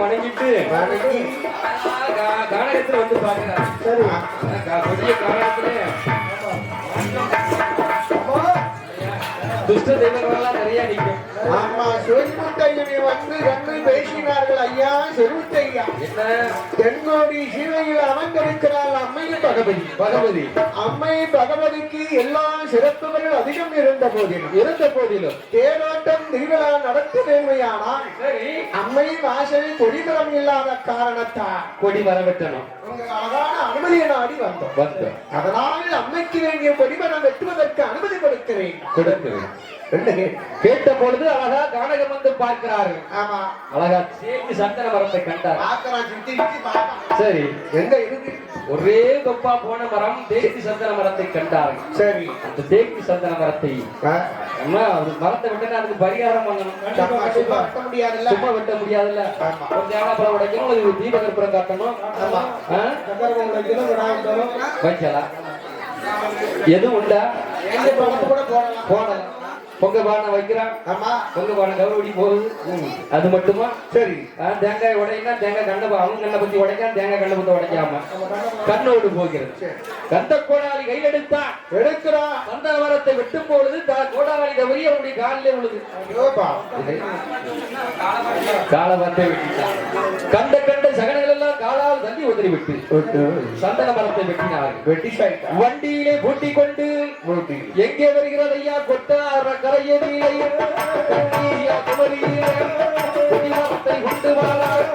வணங்கிட்டு கானகத்துல வந்து பாக்குறாரு. பெரிய கானகத்துல துஷ்ட தெய்வங்கள்லாம் நிறைய நிற்கும். ஆமா, சொரிமுத்தையனை வந்து கண்டு பேசினார்கள். ஐயா சொரிமுத்தையா என்ன தென்கோடி சீவையில் அமர்ந்திருக்கிறாள் அம்மை பகவதி. அம்மை பகவதிக்கு எல்லா சிறப்புகள் அதிகம் இருந்த போதிலும் தேரோட்டம் திருவிழா நடத்த வேண்டுமையானால் அம்மை வாசலில் கொடிமரம் இல்லாத காரணத்தால் கொடிமரம் வெட்டணும். அழகான அனுமதியை நாடி வந்தோம். அதனால் அம்மைக்கு வேண்டிய கொடிமரம் வெட்டுவதற்கு அனுமதி கொடுக்கிறேன். கேட்ட பொழுது அழகா கானகம் வந்து பார்க்கிறார்கள். ஆமா, அழகா தேக்கு சந்தன மரத்தை கண்டார். சரி, எங்க இருக்கு? ஒரே தொப்பா போன மரம் தேக்கு சந்தன மரத்தை கண்டார்கள். சரி, அந்த தேக்கு சந்தன மரத்தை மரத்தை வெட்டினா அதுக்கு பரிகாரம் பண்ணணும். சும்மா வெட்ட முடியாதுல்ல. ஒரு தேங்காய் பழம் உடைக்கணும், அது தீபகற்புரம் காட்டணும், வைக்கலாம். எதுவும் உண்டா? போடலாம். பொங்க பானை வைக்கிறான். ஆமா, பொங்க பானை கௌரவடி போகுது. அது மட்டுமா? சரி, தேங்காய் உடையினா தேங்காய் கண்ணை அவங்க கண்ணை பத்தி உடைக்காம தேங்காய் கண்ணை பத்தி உடைக்காம கண்ணோடு போகிறது. கந்த கோடாலி கையில் எடுக்கிறான். சந்தன மரத்தை வெட்டும் பொழுது கோடாலி தவறி அவருடைய காலிலே விழுது. காலமரத்தை வெட்டிட்டான். கண்ட சகனைகள் எல்லாம் காலால் தள்ளி உதறி விட்டு சந்தன மரத்தை வெட்டினார். வெட்டி வண்டியிலே பூட்டி கொண்டு எங்கே வருகிறது ஐயா கொட்டார கரையதிலே குமரியிலே கொடிமரத்தை கொண்டு வாழார்.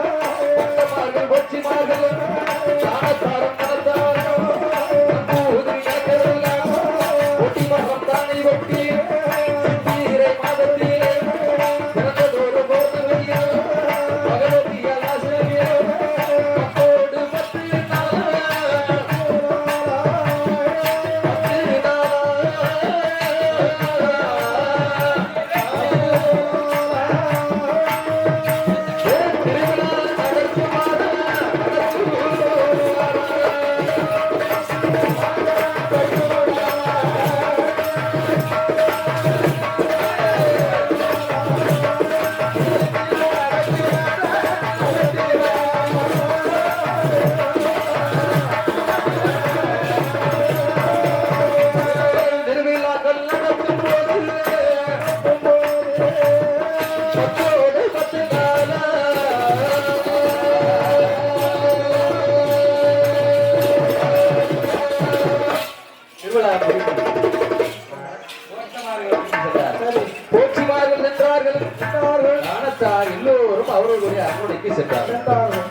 போற்றிமார்கள் தானத்தாரும் நடத்தார். பத்தோடு 10 நாளா திருவிழா போற்றிமார்கள் சென்றார்கள் ஞானத்தார் எல்லோரும் அவர்களுடைய அரண்மனைக்கு சென்றார்கள்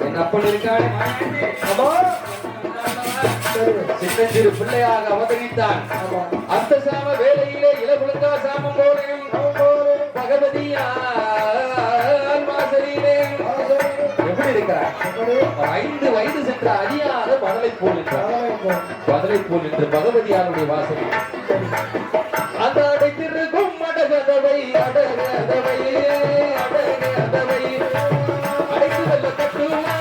என் அப்பன் இருக்கானே சின்னஞ்சிறு பிள்ளையாக அவதரித்தான் அந்த சாம வேளையிலே இளகுழுங்கா சாமம் போலையும் பகவதியால் வாசலிலே எப்படி இருக்கிறார் 5 வயது சென்ற அறியாத மதலை போல் என்று பகவதியாருடைய வாசலில் அந்த அடைத்திருக்கும் அடகதவை அடகதவை அடகதவை அடைத்து வெல்ல கட்டுவாங்க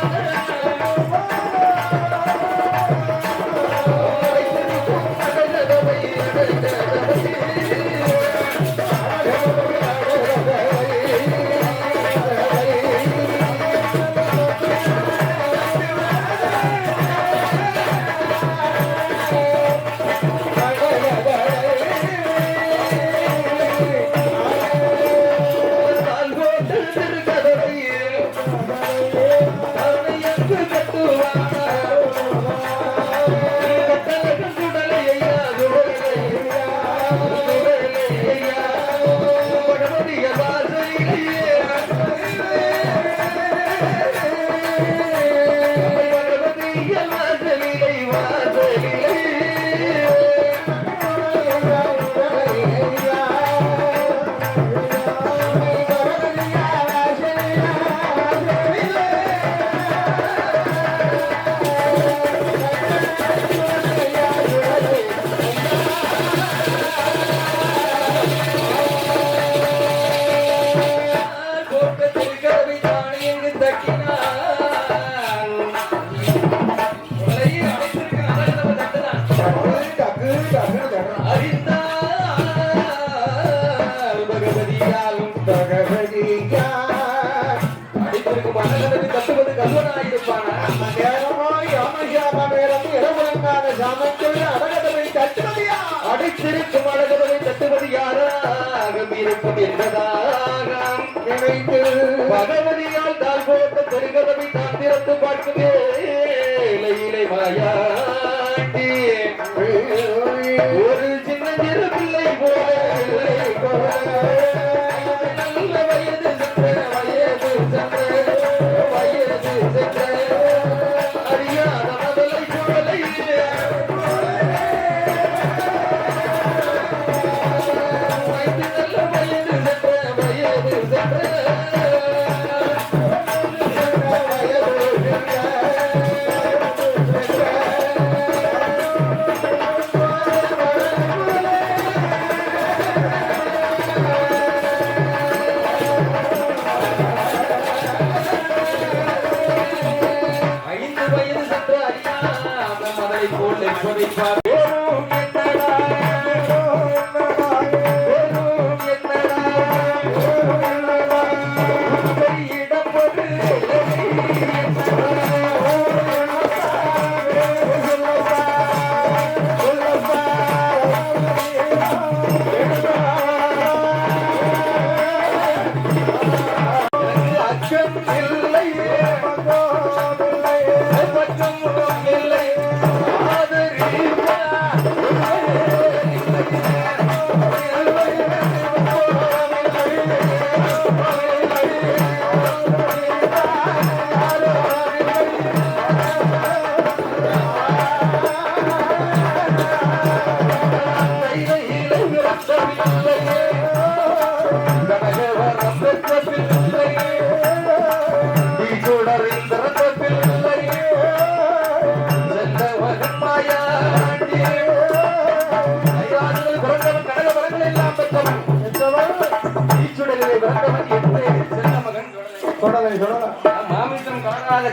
அடைத்திருக்கும் அழகவை தட்டுவது யாராக இருக்கும் என்பதாக நினைத்து பகவதியால் தால் போட்ட பெருகதவை தான் திறந்து பார்க்குமே இலை மாயாண்டி ஒரு சின்ன சிறு பிள்ளை போல நல்ல வயது சென்ற அறியாத மதலை குழலை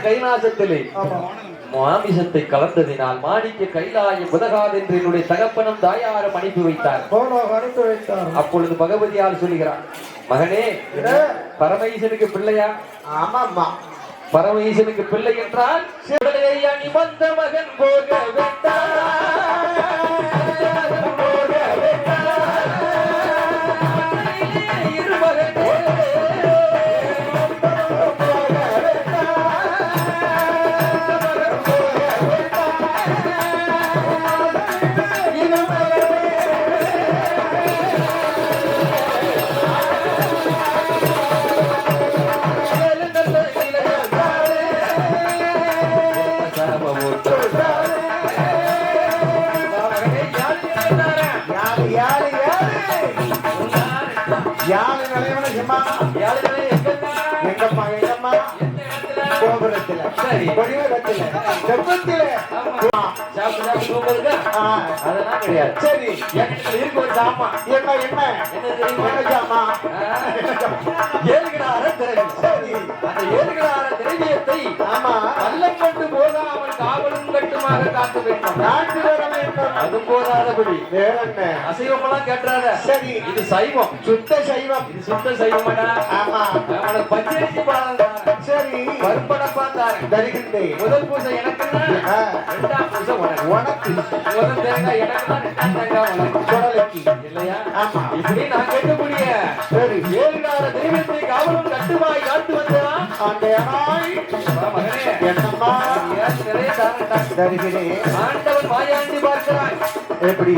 கைலாசத்திலே மாமிசத்தை கலந்ததினால் மாணிக்க கைலாயம் உதகாது என்று என்னுடைய தகப்பனும் தாயாரும் அனுப்பி வைத்தார். அப்பொழுது பகவதியால் சொல்லுகிறார், மகனே பரமேசனுக்கு பிள்ளையா? ஆமாம்மா, பரமேசனுக்கு பிள்ளை என்றால் அணி வந்த மகன் போக இரு மகன் ஏழாசியம்மா ஏழுகளை எங்கெல்லாம் எங்கம்மா எங்கம்மா எந்த இடத்துல கோபுரத்துல சரி கொடிவரத்துல செப்பத்தில ஆமா சாப்பிட்டு சாப்பிட்டு தூங்குறதுக்கு அதெல்லாம் கிடையாது சரி என்கிட்ட இருக்கு ஒரு சாமா என்ன என்ன என்ன தெரியுமா என்னம்மா ஏழுகிடார திரவி சரி அந்த ஏழுகிடார திரவியத்தை ஆமா கள்ளம் கொண்டு போகாமல் காவலும் கட்டுமாக காக்க வேண்டும் நாட்டு வர வேண்டும் அது போதாதபடி வேற என்ன அசைவமெல்லாம் கேட்டுறாத சரி இது சைவம் சுத்த சைவம் இது சுத்த சைவமாடா ஆமா அவனை பச்சரிசி பாடம் சரி பருப்படப்பா தாரேன் தருகின்றேன் முதல் பூசை எனக்குன்னா ரெண்டாம் பூசை உனக்கு உனக்கு முதல் தேங்காய் எனக்குன்னா ரெண்டாம் தேங்காய் உனக்கு குடலைக்கு இல்லையா ஆமா இப்படி நான் கேட்கக்கூடிய சரி ஏழுகால தெய்வத்தை காவலும் கட்டுமாய் காத்து வந்தான் அந்த அனாய் மகனே என்னம்மா ஏன் நிறைய தாரண்டா தருகிறேன் ஆண்டவன் மாயாண்டி பார்க்கிறான் எப்படி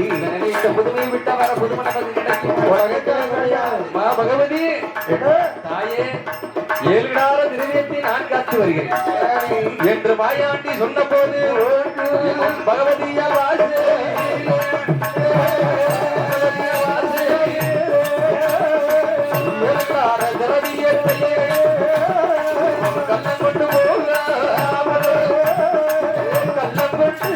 இந்த புதுமையை விட்டா வர புதுமை நமக்கு கிடைக்கும் உலகத்தில் கிடையாது மா பகவதி என்ன தாயே ஏழுகால திரவியத்தை நான் காத்து வருகிறேன் சரி என்று மாயாண்டி சொன்ன போது பகவதியால் வாசு கள்ளம் கொண்டு போகாமல் கள்ளம் கொண்டு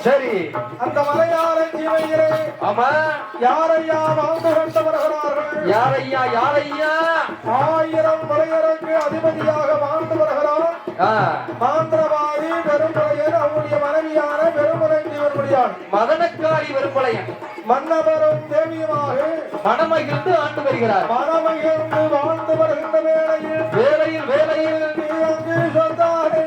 சரி அந்த மலையாள ஜீவையிலே ஆமா யாரையா வாழ்ந்து கொண்டு வருகிறார்கள் யாரையா யாரையா 1000 மலையருக்கு அதிபதியாக வாழ்ந்து வருகிறார் மாந்திரவாதி பெருமுறையன் அவருடைய மனைவியான பெருமுறை ஜீவன்முடியான் மதனக்காரி வெறுப்பலையன் மன்னவரும் தேவியுமாக மனமகிழ்ந்து ஆண்டு வருகிறார் மனமகிழ்ந்து வாழ்ந்து வருகின்ற வேளையில் வேலையில் வேலையில் நீ அங்கு சொந்தாரை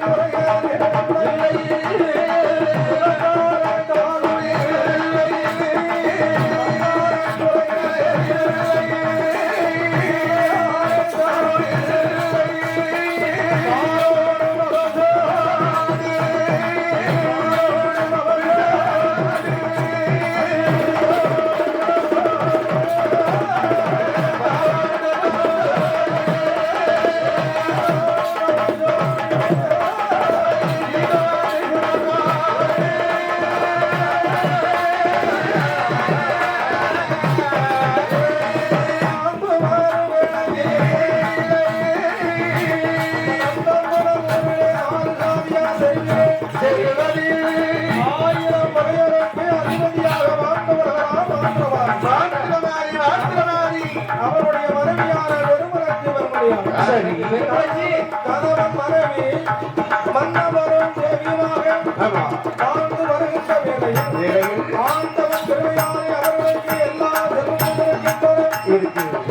அவருடைய மனைவியான பெருமரத்தி வரும்படியாக கணவன் மனைவி மன்னவரும் தேவியுமாக வாழ்ந்து வருகின்ற வேளையில் ஆண்டவன் பெருமையான அவர்களுக்கு எல்லா செல்வங்களும் இருக்கின்றன.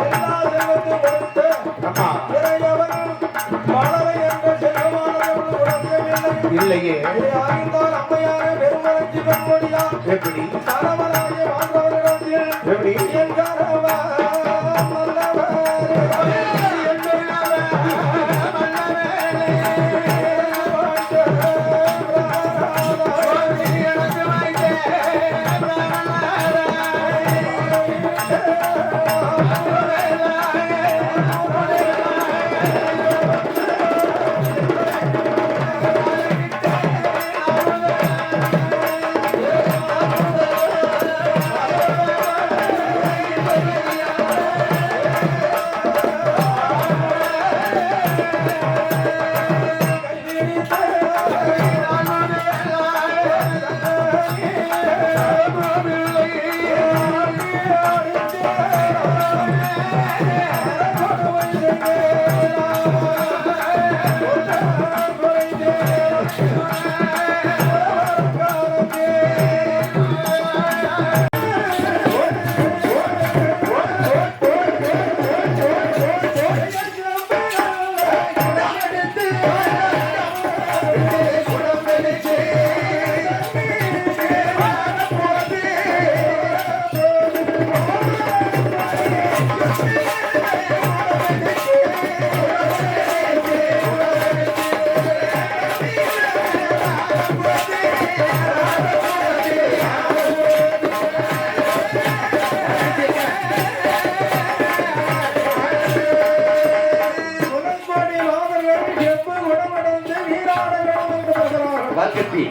வாக்கத்தி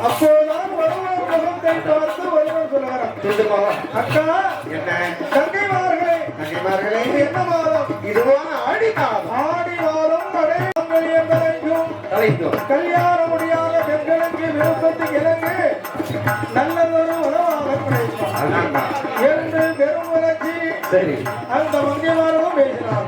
அப்போதான் ஒருவர் முகத்தை பார்த்து ஒருவர் சொல்லுகிறார், சொல்லுமாவா அக்கா என்ன தங்கைமார்களே, தங்கைமார்களே, இது என்ன மாதம்? இதுவான ஆடி மாதம். ஆடி மாதம் கடைகள் என்பதைக்கும் தலைத்தோம் கல்யாண முடியாத பெண்களுக்கு விருப்பத்துக்கு இணங்கு நல்லதொரு உணவாக கிடைக்கும் அதான்டா. என்று பெரும் உணர்ச்சி சரி அந்த மங்கியமானதும் பேசினார்.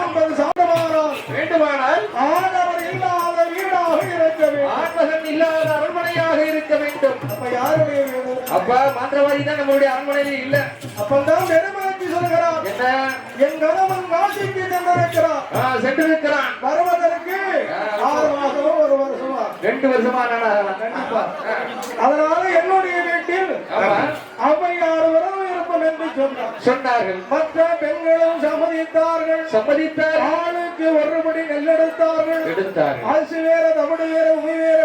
என்பது சாந்தமானால் வேண்டுமானால் ஆடவர் இல்லாத வீடாக இருக்க வேண்டும். ஆண்மகன் இல்லாத அரண்மனையாக இருக்க வேண்டும். அப்ப யாருடைய வீடு? அப்ப மந்திரவாதி தான் நம்மளுடைய அரண்மனையில் இல்ல. அப்பந்தான் பெருமலர்ச்சி சொல்கிறார், என்ன என் கணவன் காசிக்கு சென்றிருக்கிறார். சென்றிருக்கிறான். வருவதற்கு 6 மாசமோ 1 வருஷமா 2 வருஷமா கண்டிப்பா. அதனால என்னுடைய வீட்டில் அவை 6 வருடம் இருப்போம் என்று சொன்னார்கள். மற்ற பெண்களும் சம்மதித்தார்கள். சம்மதித்தார். ஆளுக்கு ஒருபடி நெல்லெடுத்தார்கள். எடுத்தார்கள். அரிசி வேற, தமிழ் வேற, உமி வேற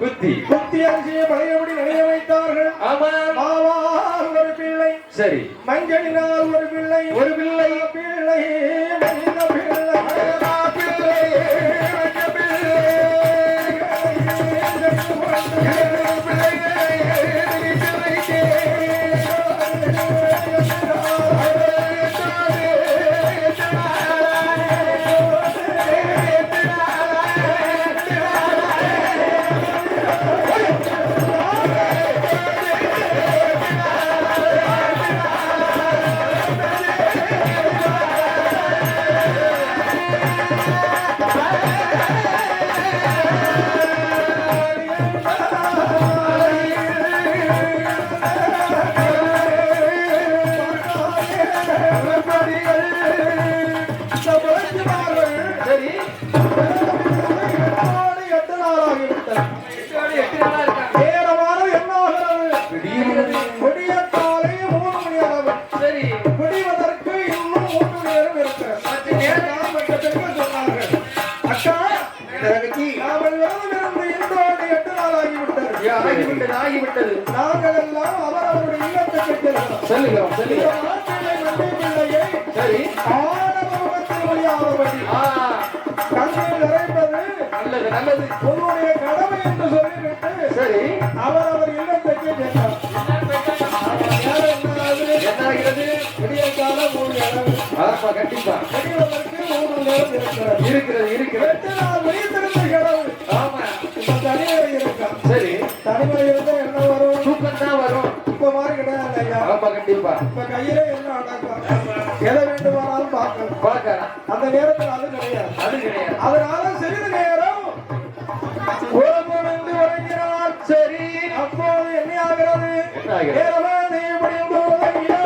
குத்தி அரிசியை பழையபடி நினைய வைத்தார்கள். ஆமா மாவால் ஒரு பிள்ளை, சரி மஞ்சளினால் ஒரு பிள்ளை, ஒரு பிள்ளை பிள்ளை மனித பிள்ளை, பிள்ளை ஆகிவிட்டது. நாங்கள் எல்லாம் அவரவருடைய இல்லத்துக்கு சொல்லுகிறோம். சரி ஆடவர்கள் முடியாதபடி கண்ணில் நிறைப்பது நல்லது நல்லது உன்னுடைய கடமை என்று சொல்லிவிட்டு சரி அவரவர் இல்லத்துக்கு சென்றார். என்னாகிறது? விடிய காலம் 3 அளவு. ஆமா கண்டிப்பா விடிவதற்கு 3 நேரம் இருக்கிறது. இருக்கிறது 8 நாள் வைத்திருந்த கிழவு. ஆமா இப்ப தனிமலை இருக்கா? சரி தனிமலை இருந்தா என்ன வரும்? தூக்கம் தான் வரும். இப்ப மாதிரி கிடையாது ஐயா. ஆமா கண்டிப்பா இப்ப கையில என்ன அடக்கம்? எதை வேண்டுமானாலும் பார்க்கலாம். அந்த நேரத்தில் அது கிடையாது. அதனால சிறிது நேரம் உறங்குமென்று உறங்கினார். சரி அப்போது என்ன ஆகிறது? நேரமானது முடியும் போது ஐயா,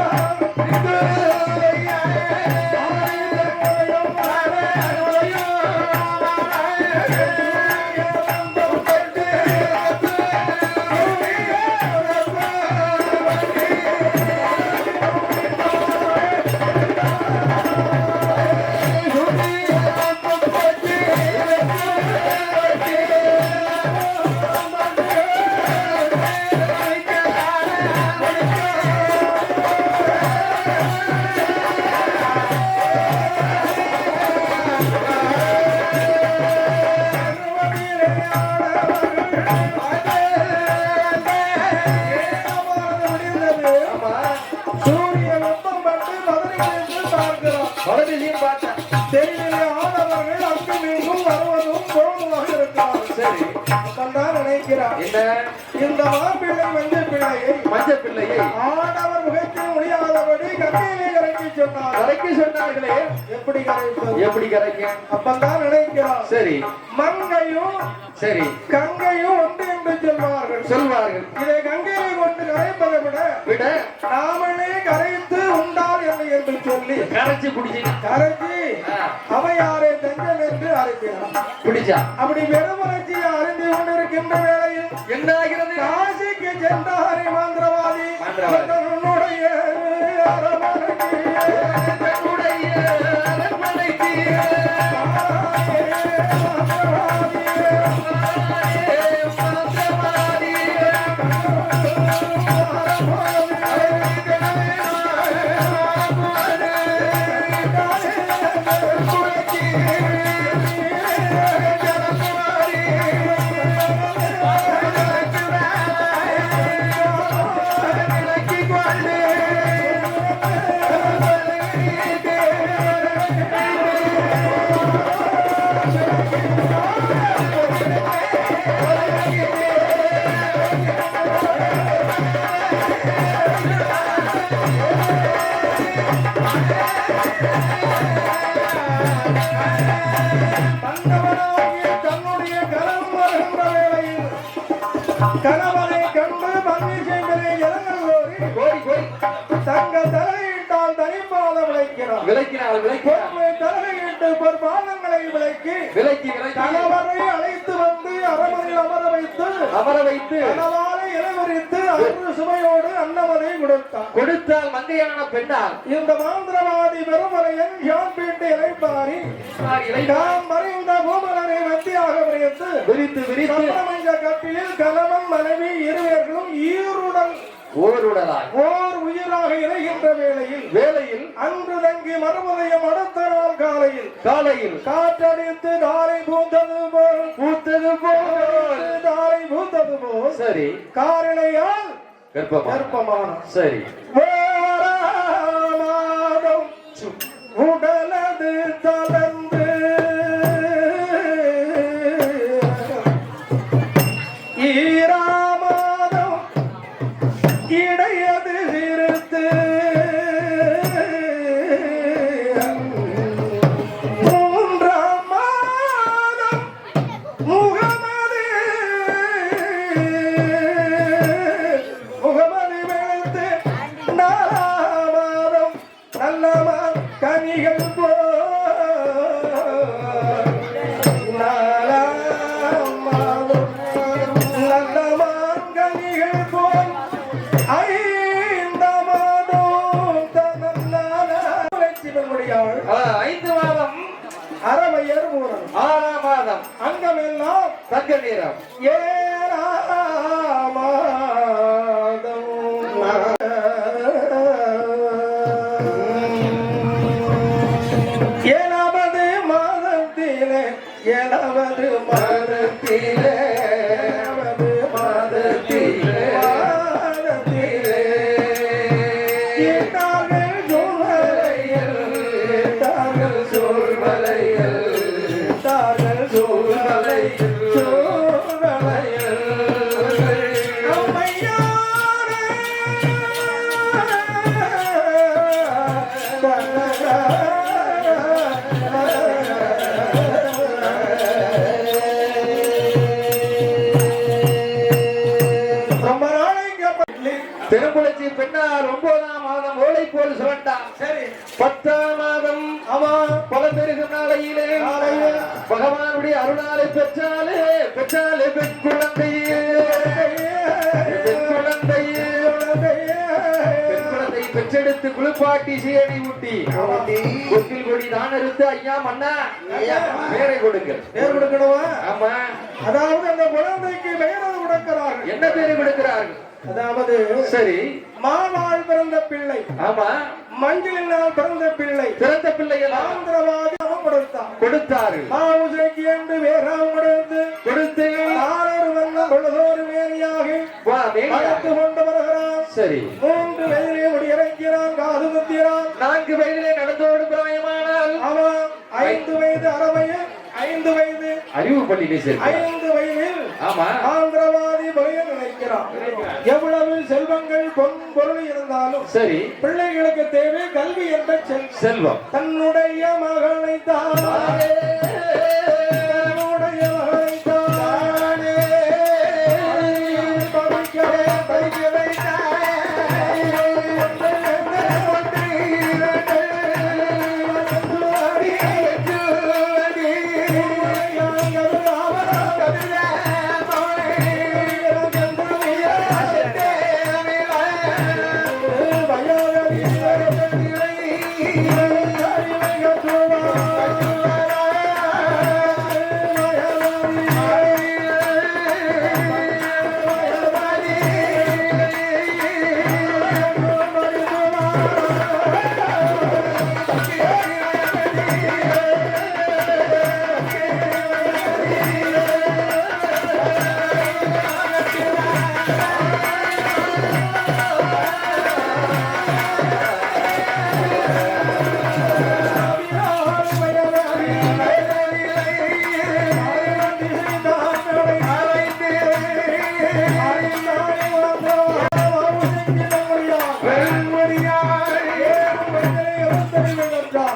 சூரிய வெப்பம் பட்டு மதுரையிலிருந்து பார்க்கிறோம். தெருவிலே ஆடவர்கள் அங்கும் இங்கும் வருவதும் போவதுமாக இருக்கிறார். சரி கண்டால் நினைக்கிறார், இந்த மாப்பிள்ளை மஞ்ச பிள்ளையை ஆடவர் முகத்தில் முடியாதபடி கண்ணிலே கரைக்க சொன்னார்களே, எப்படி கரைக்க? அப்பந்தான் நினைக்கிறார், சரி மங்கையும் சரி கங்கையும் ஒன்று என்று சொல்வார்கள். இதை கங்கையை கொண்டு கரைப்பதை விட நாமளே கரைத்து உண்டால் என்ன என்று சொல்லி கரைச்சி அவையாரை தஞ்சம் என்று அழைக்கிறார். அப்படி வெறுமலர்ச்சி அறிந்து கொண்டிருக்கின்ற வேளையில் என்ன ஆகிறது? காசிக்கு சென்றாரை மந்திரவாதி உன்னுடைய அரண்மனைக்கு விளக்கினால் பொற்பாதங்களை விளக்கி கணவரை அழைத்து வந்து அரமனையில் அமர வைத்து கணவாரை இளவரித்து அன்று சுமையோடு அன்னமனை கொடுத்தால் மங்கையான பெண்ணால் இந்த மாந்திரவாதி பெருமலையன் யான் வீட்டு இறைப்பாரி நாம் மறைந்த பூமலரை மத்தியாக விரித்து கட்டிலில் கணவன் மனைவி இருவர்களும் ஓர் உயிராக இணைகின்ற வேளையில் அன்று தங்கி மறுமுதையும் அடுத்த நாள் காலையில் காற்றடித்து தாரை பூத்தது போல் சரி காரணையால் கர்ப்பமான சரி மாதம் உடலது தளர்ந்து ஈராமாதம் இடையது சிறுத்து மூன்றாம் மாதம் முகமது வெளுத்து நாலாம் மாதம் நல்லமா கனிகள் அரவையர் மூலம் 6ஆம் மாதம் அங்கமெல்லாம் தங்க நேரம் 7ஆம் மாதம் ஏழாவது மாதத்திலே திருப்புலச்சி பெண்ணால் 9ஆம் மாதம் ஓலை போல் சுரண்டான். சரி 10ஆம் மாதம் அவன் பல பெருகும் நாளையிலே பகவானுடைய அருளாலை பெற்றாலே பெண் குழந்தையே பெற்றெடுத்து குளிப்பாட்டி சீரணி ஊட்டி கொக்கில் கொடி தான் எடுத்து ஐயா மன்னா பேரை கொடுக்கணுமா? ஆமா. அதாவது அந்த குழந்தைக்கு பெயரை கொடுக்கிறார்கள். என்ன பேரை கொடுக்கிறார்கள்? அதாவது சரி மாவால் பிறந்த பிள்ளை. ஆமா. மஞ்சளினால் பிறந்த பிள்ளை ஆந்திரவாதி அவன் கொடுத்தார்கள். மாவுசைக்கு என்று வேறாம் கொடுத்து ஆறொரு வண்ணம் பொழுதோறு மேனியாக வளர்த்து கொண்டு வருகிறான். சரி 3 வயதிலே முடியிறங்கிறான், காது குத்திறான். 4 வயதிலே நடந்தோடு பிராயமானால் அவன் 5 வயது அறவையில் 5 வயது அறிவு பள்ளியிலே 5 வயதில் ஆமா ஆந்திரவாதி பகைய நினைக்கிறான். எவ்வளவு செல்வங்கள் பொருள் இருந்தாலும் சரி பிள்ளைகளுக்கு தேவை கல்வி என்ற செல்வம். தன்னுடைய மகளை தானே படிக்க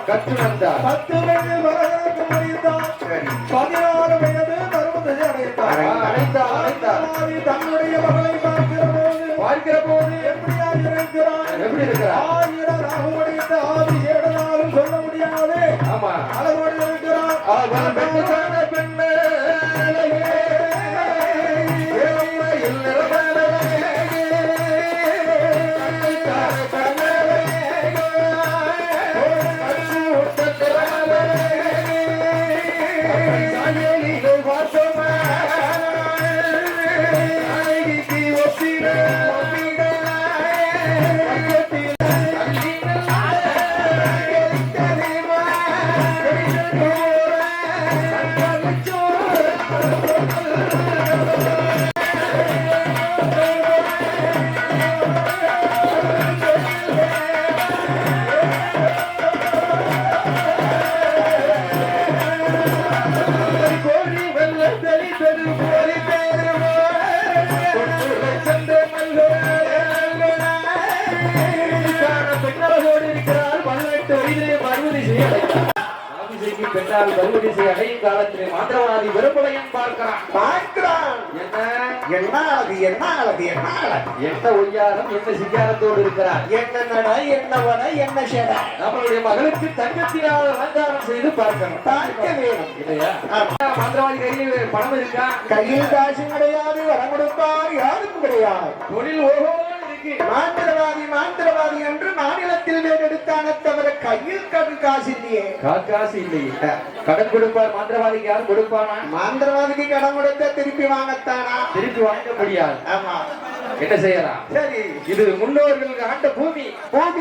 கற்று வந்தார். 10 வயதில் வரலாறு முடிந்தார். 16 வயது பருவத்தை அடைந்தார். தன்னுடைய மகளை பார்க்கிற போது எப்படி இருக்கிறார்? 1000 ராகு உடைத்த ஆதி 7 நாளும் அவன் பெண்ணான பெண்ணே பெற்றால் பருவதிசை அடையும் காலத்திலே மாந்திரவாதி வெறுப்புடையும் பார்க்கிறான். என்ன அழகு என்ன அழகு என்ன அழகு என்ன ஒய்யாரம் என்ன சிங்காரத்தோடு இருக்கிறார். என்ன நட என்ன வட என்ன செட நம்மளுடைய மகளுக்கு தங்கத்தினால் அலங்காரம் செய்து பார்க்க வேணும் இல்லையா? மந்திரவாதி கையில் பணம் இருக்கா? கையில் காசு கிடையாது, வரம் கொடுப்பார் யாருக்கும் கிடையாது. தொழில் ஓஹோ இருக்கு. மாந்திரவாதி என்று மாநிலத்தில் வேறெடுத்தான தவிர கையில் காசு இல்லையே. காசு இல்லையே. கடன் கொடுப்பார் மாந்திரவாதிக்கு. யாரும் கொடுப்பானா? மாந்திரவாதிக்கு கடன் கொடுத்த திருப்பி வாங்கத்தானா? திருப்பி வாங்க முடியாது. ஆமா, என்ன செய்யலாம்? சரி, இது முன்னோர்களுக்கு ஆண்ட பூமி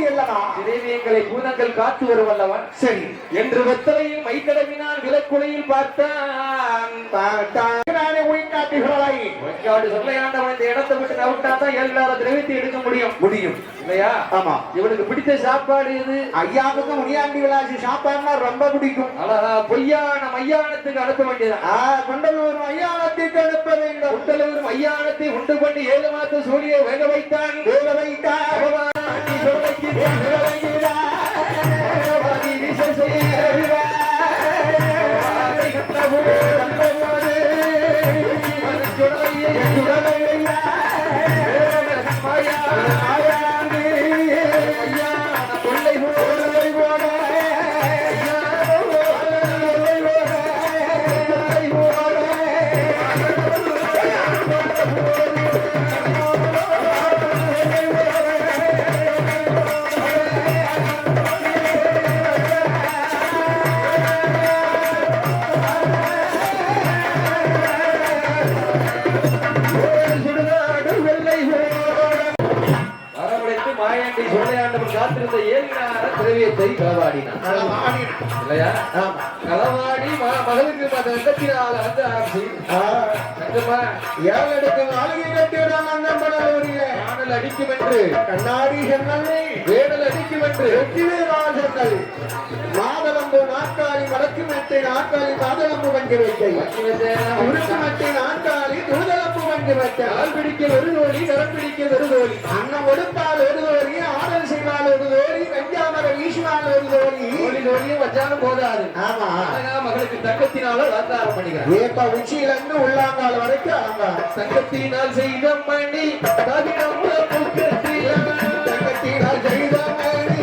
அல்லவா? சிதைவியங்களை பூதங்கள் காத்து வருவல்லவன். சரி என்று வெத்தலையில் மைத்தடவினால் விலக்குலையில் பார்த்தான். சொல்லையாண்டவன் இந்த இடத்தை விட்டு நவுட்டா தான் எல்லாரும் திரவித்து எடுக்க முடியும் இல்லையா? ஆமா. இவனுக்கு பிடித்த சாப்பாடு எது? ஐயாவுக்கு முனியாண்டி விளாசி சாப்பாடுனா ரொம்ப பிடிக்கும். பொய்யான மையானத்துக்கு அனுப்ப வேண்டியதான். குண்டலூர் மையானத்துக்கு அனுப்ப வேண்டும். குண்டலூர் மையானத்தை உண்டு பண்ணி 7 மாத சூழியை வேக வைத்தான். காத்திருந்த 7 நாள திரவியத்தை களவாடினான் இல்லையா? களவாடி மகளுக்கு தங்கத்தினால் வந்து ஆனல் அடிக்கும் என்று கண்ணாடி சென்னல் வேடல் அடிக்கும் என்று வெற்றிவேராஜர்கள் மாதளம்பு நாற்காலி வடக்கு மெட்டை நாற்காலி மாதளம்பு வங்கி வைக்கை உருக்கு மெட்டை நாற்காலி துருதளம்பு வங்கி வைக்கை கால் பிடிக்க ஒரு தோழி கரம் பிடிக்க ஒரு தோழி அன்னம் கொடுத்தால் ஒரு தோழி ஆடல் செய்வால் ஒரு தோழி வெஞ்சாமர வீசினால் ஒரு தோழி தோழியும் வச்சாலும் போதாது. ஆமா, மகளுக்கு தங்கத்தினால அலங்காரம் பண்ணிக்கிறார். ஏப்ப உச்சியிலிருந்து உள்ளாங்கால் வரைக்கும் அலங்காரம். தங்கத்தினால் செய்த மணி தகிடம் தங்கத்தினால் செய்த மணி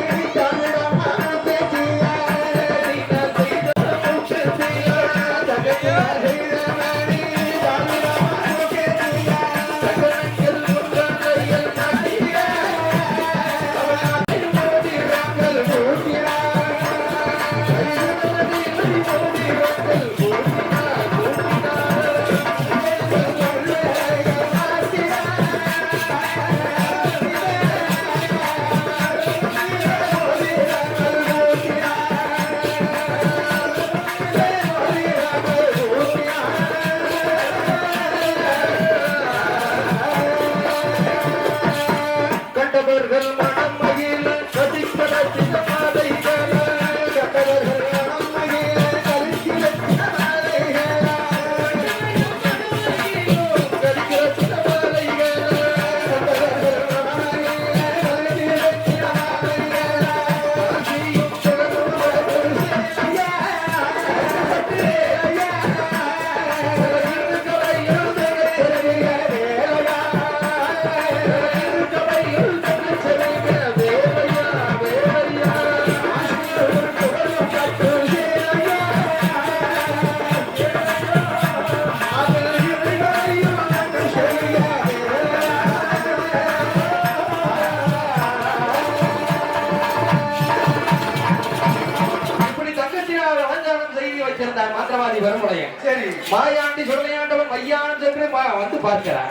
செய்தி வச்சிருந்தார் மந்திரவாதி வருமுடையன். சரி மாயாண்டி சொல்லையாண்டவன் மையானம் சென்று வந்து பார்க்கிறார்.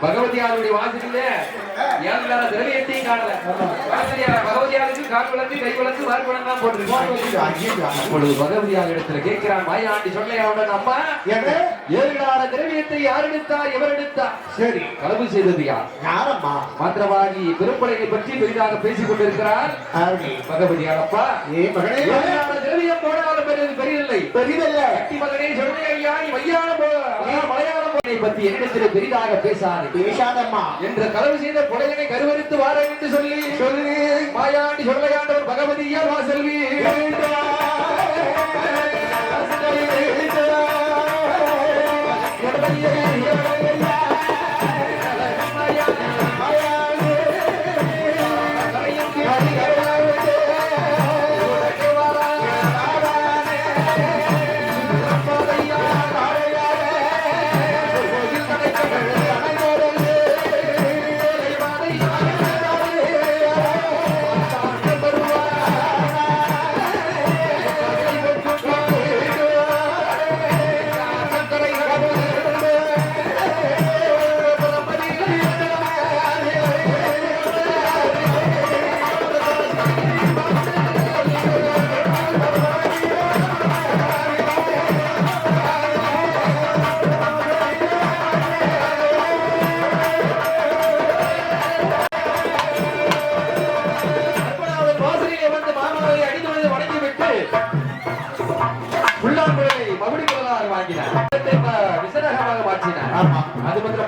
பகவதியாருடைய வாசலிலே ஏழார திரவியத்தையும் காணல. பகவதியாருக்கு கால் விளக்கு கை விளக்கு வார்குளம் தான் போட்டிருக்காங்க. அப்பொழுது பகவதியார் இடத்துல கேட்கிறான் மாயாண்டி சொல்லையாண்டன், அம்மா ஏழார திரவியத்தை யார் எடுத்தார், எவர் எடுத்தார்? சரி களவு செய்தது யார்? யாரம்மா? மந்திரவாதி பெரும்படையை பற்றி பெரிதாக பேசிக் கொண்டிருக்கிறார். பகவதியார், அப்பா திரவியம் போனாலும் பெரியதில்லை, பெரியதல்ல. கட்டி மகனே சொல்லை ஐயா, நீ மலையாளம் பத்தி என்னிடத்தில் பெரிதாக பேசாது, பேசாதம்மா என்ற களவு செய்த புலையனை கருவறுத்து வார என்று சொல்லி மாயாண்டி சொல்லையாண்டவர் பகவதியார் வாசல்வி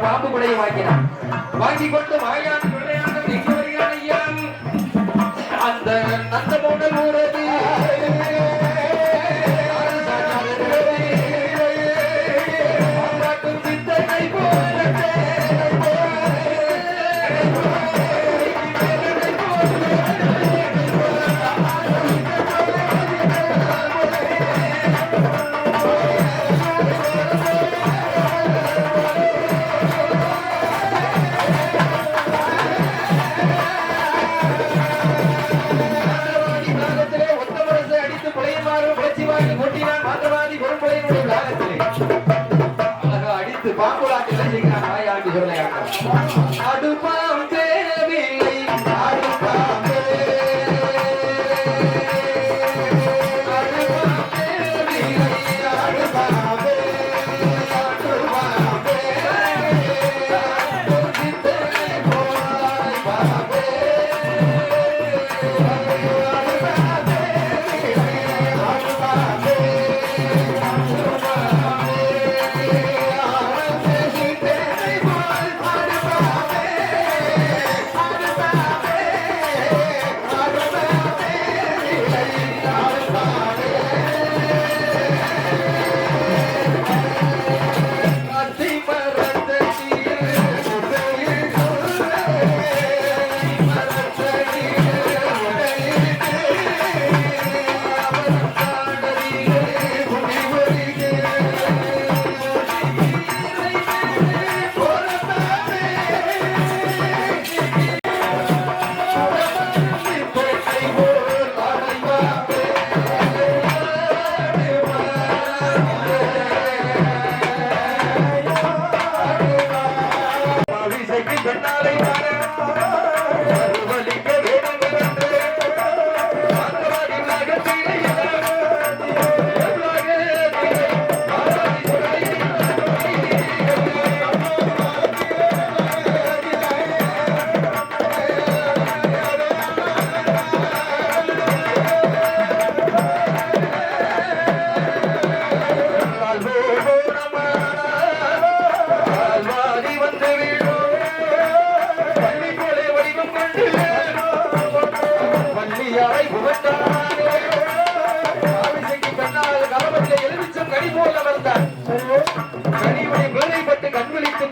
பாம்பு குடையை வாங்கினார். வாங்கி கொண்டு மாயாண்டி சொல்லையாண்டவர் எங்கு வருகிறான் ஐயா? அந்த நந்தமோடல் ஊரது சித்தனை போல பாம்புலாட்டில் செய்கிறான் மாயாண்டி சொல்லையாண்டவர். அடுப்பாம் தேவையில்லை, அடுப்பாம்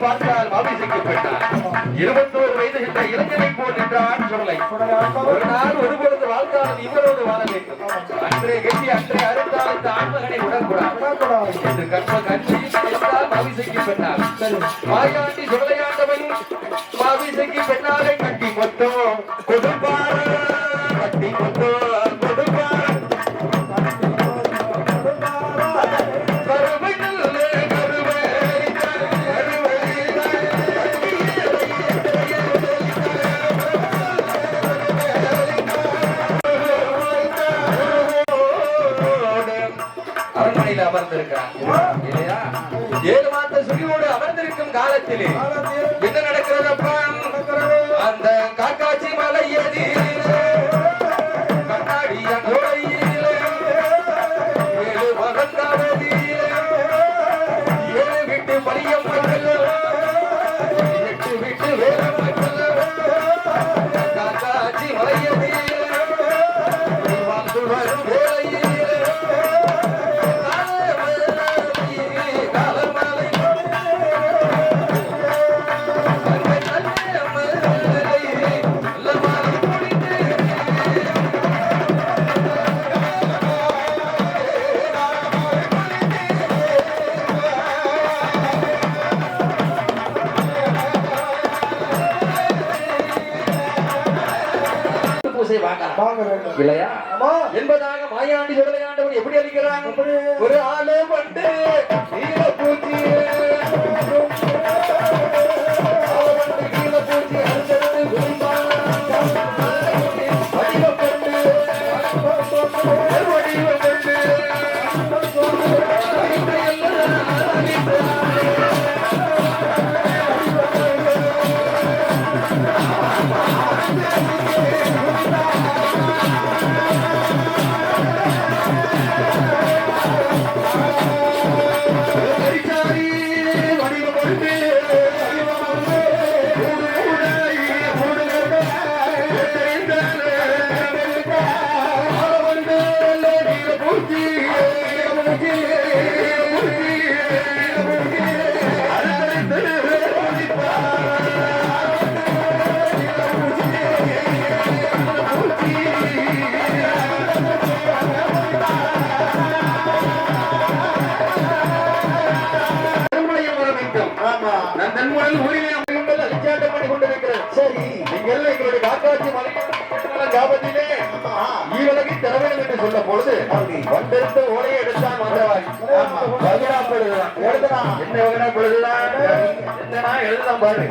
பார்த்தால் மாபிசைக்கப்பட்டார். 21 வயது என்ற இளைஞனை போல் நின்றான் சொல்லை. ஒரு நாள் ஒருபொழுது வாழ்ந்தால் இவரோடு வாழ வேண்டும். அன்றே கட்டி அன்றே அறுத்தால் இந்த ஆண்மகனை உடக்கூடாது என்று கற்ப கட்சி என்றால் மாபிசைக்கப்பட்டார். மாயாண்டி சொல்லையாண்டவன் மாபிசைக்கு பெண்ணாலை கட்டி மொத்தம் கொடுப்பார், கட்டி மொத்தம் கொடுப்பார். அரண்மனையில் அமர்ந்திருக்கிறான் இல்லையா? 7 மாத சுழியோடு அமர்ந்திருக்கும் காலத்திலே என்ன நடக்கிறதப்பா? அந்த காக்காட்சி மலை எதிரிலே கண்ணாடிய கோயிலே 7 மகத்தாவதியிலே 7 விட்டு பழியம் மக்கள் 8 விட்டு வேற மக்கள் காக்காட்சி மலை எதிரிலே வாழ்ந்து வரும் வேளையிலே இல்லையா என்பதாக மாயாண்டி சுடலையாண்டவன் எப்படி அளிக்கிறான்? ஒரு ஆளு பண்டு நீல பூச்சி அடுத்தது குடிப்பான் வடிவப்பண்டு வடிவப்பண்டு சரி, நீங்கள் எங்களுடைய காக்காட்சி மலை ஞாபகத்திலே ஈவலகை தர வேண்டும் என்று சொன்ன பொழுது வந்திருந்த ஓலையை எடுத்தான் வந்தவாய் எழுதுதான் என்ன வகனா பொழுதுதான் என்னன்னா எழுதுதான் பாரு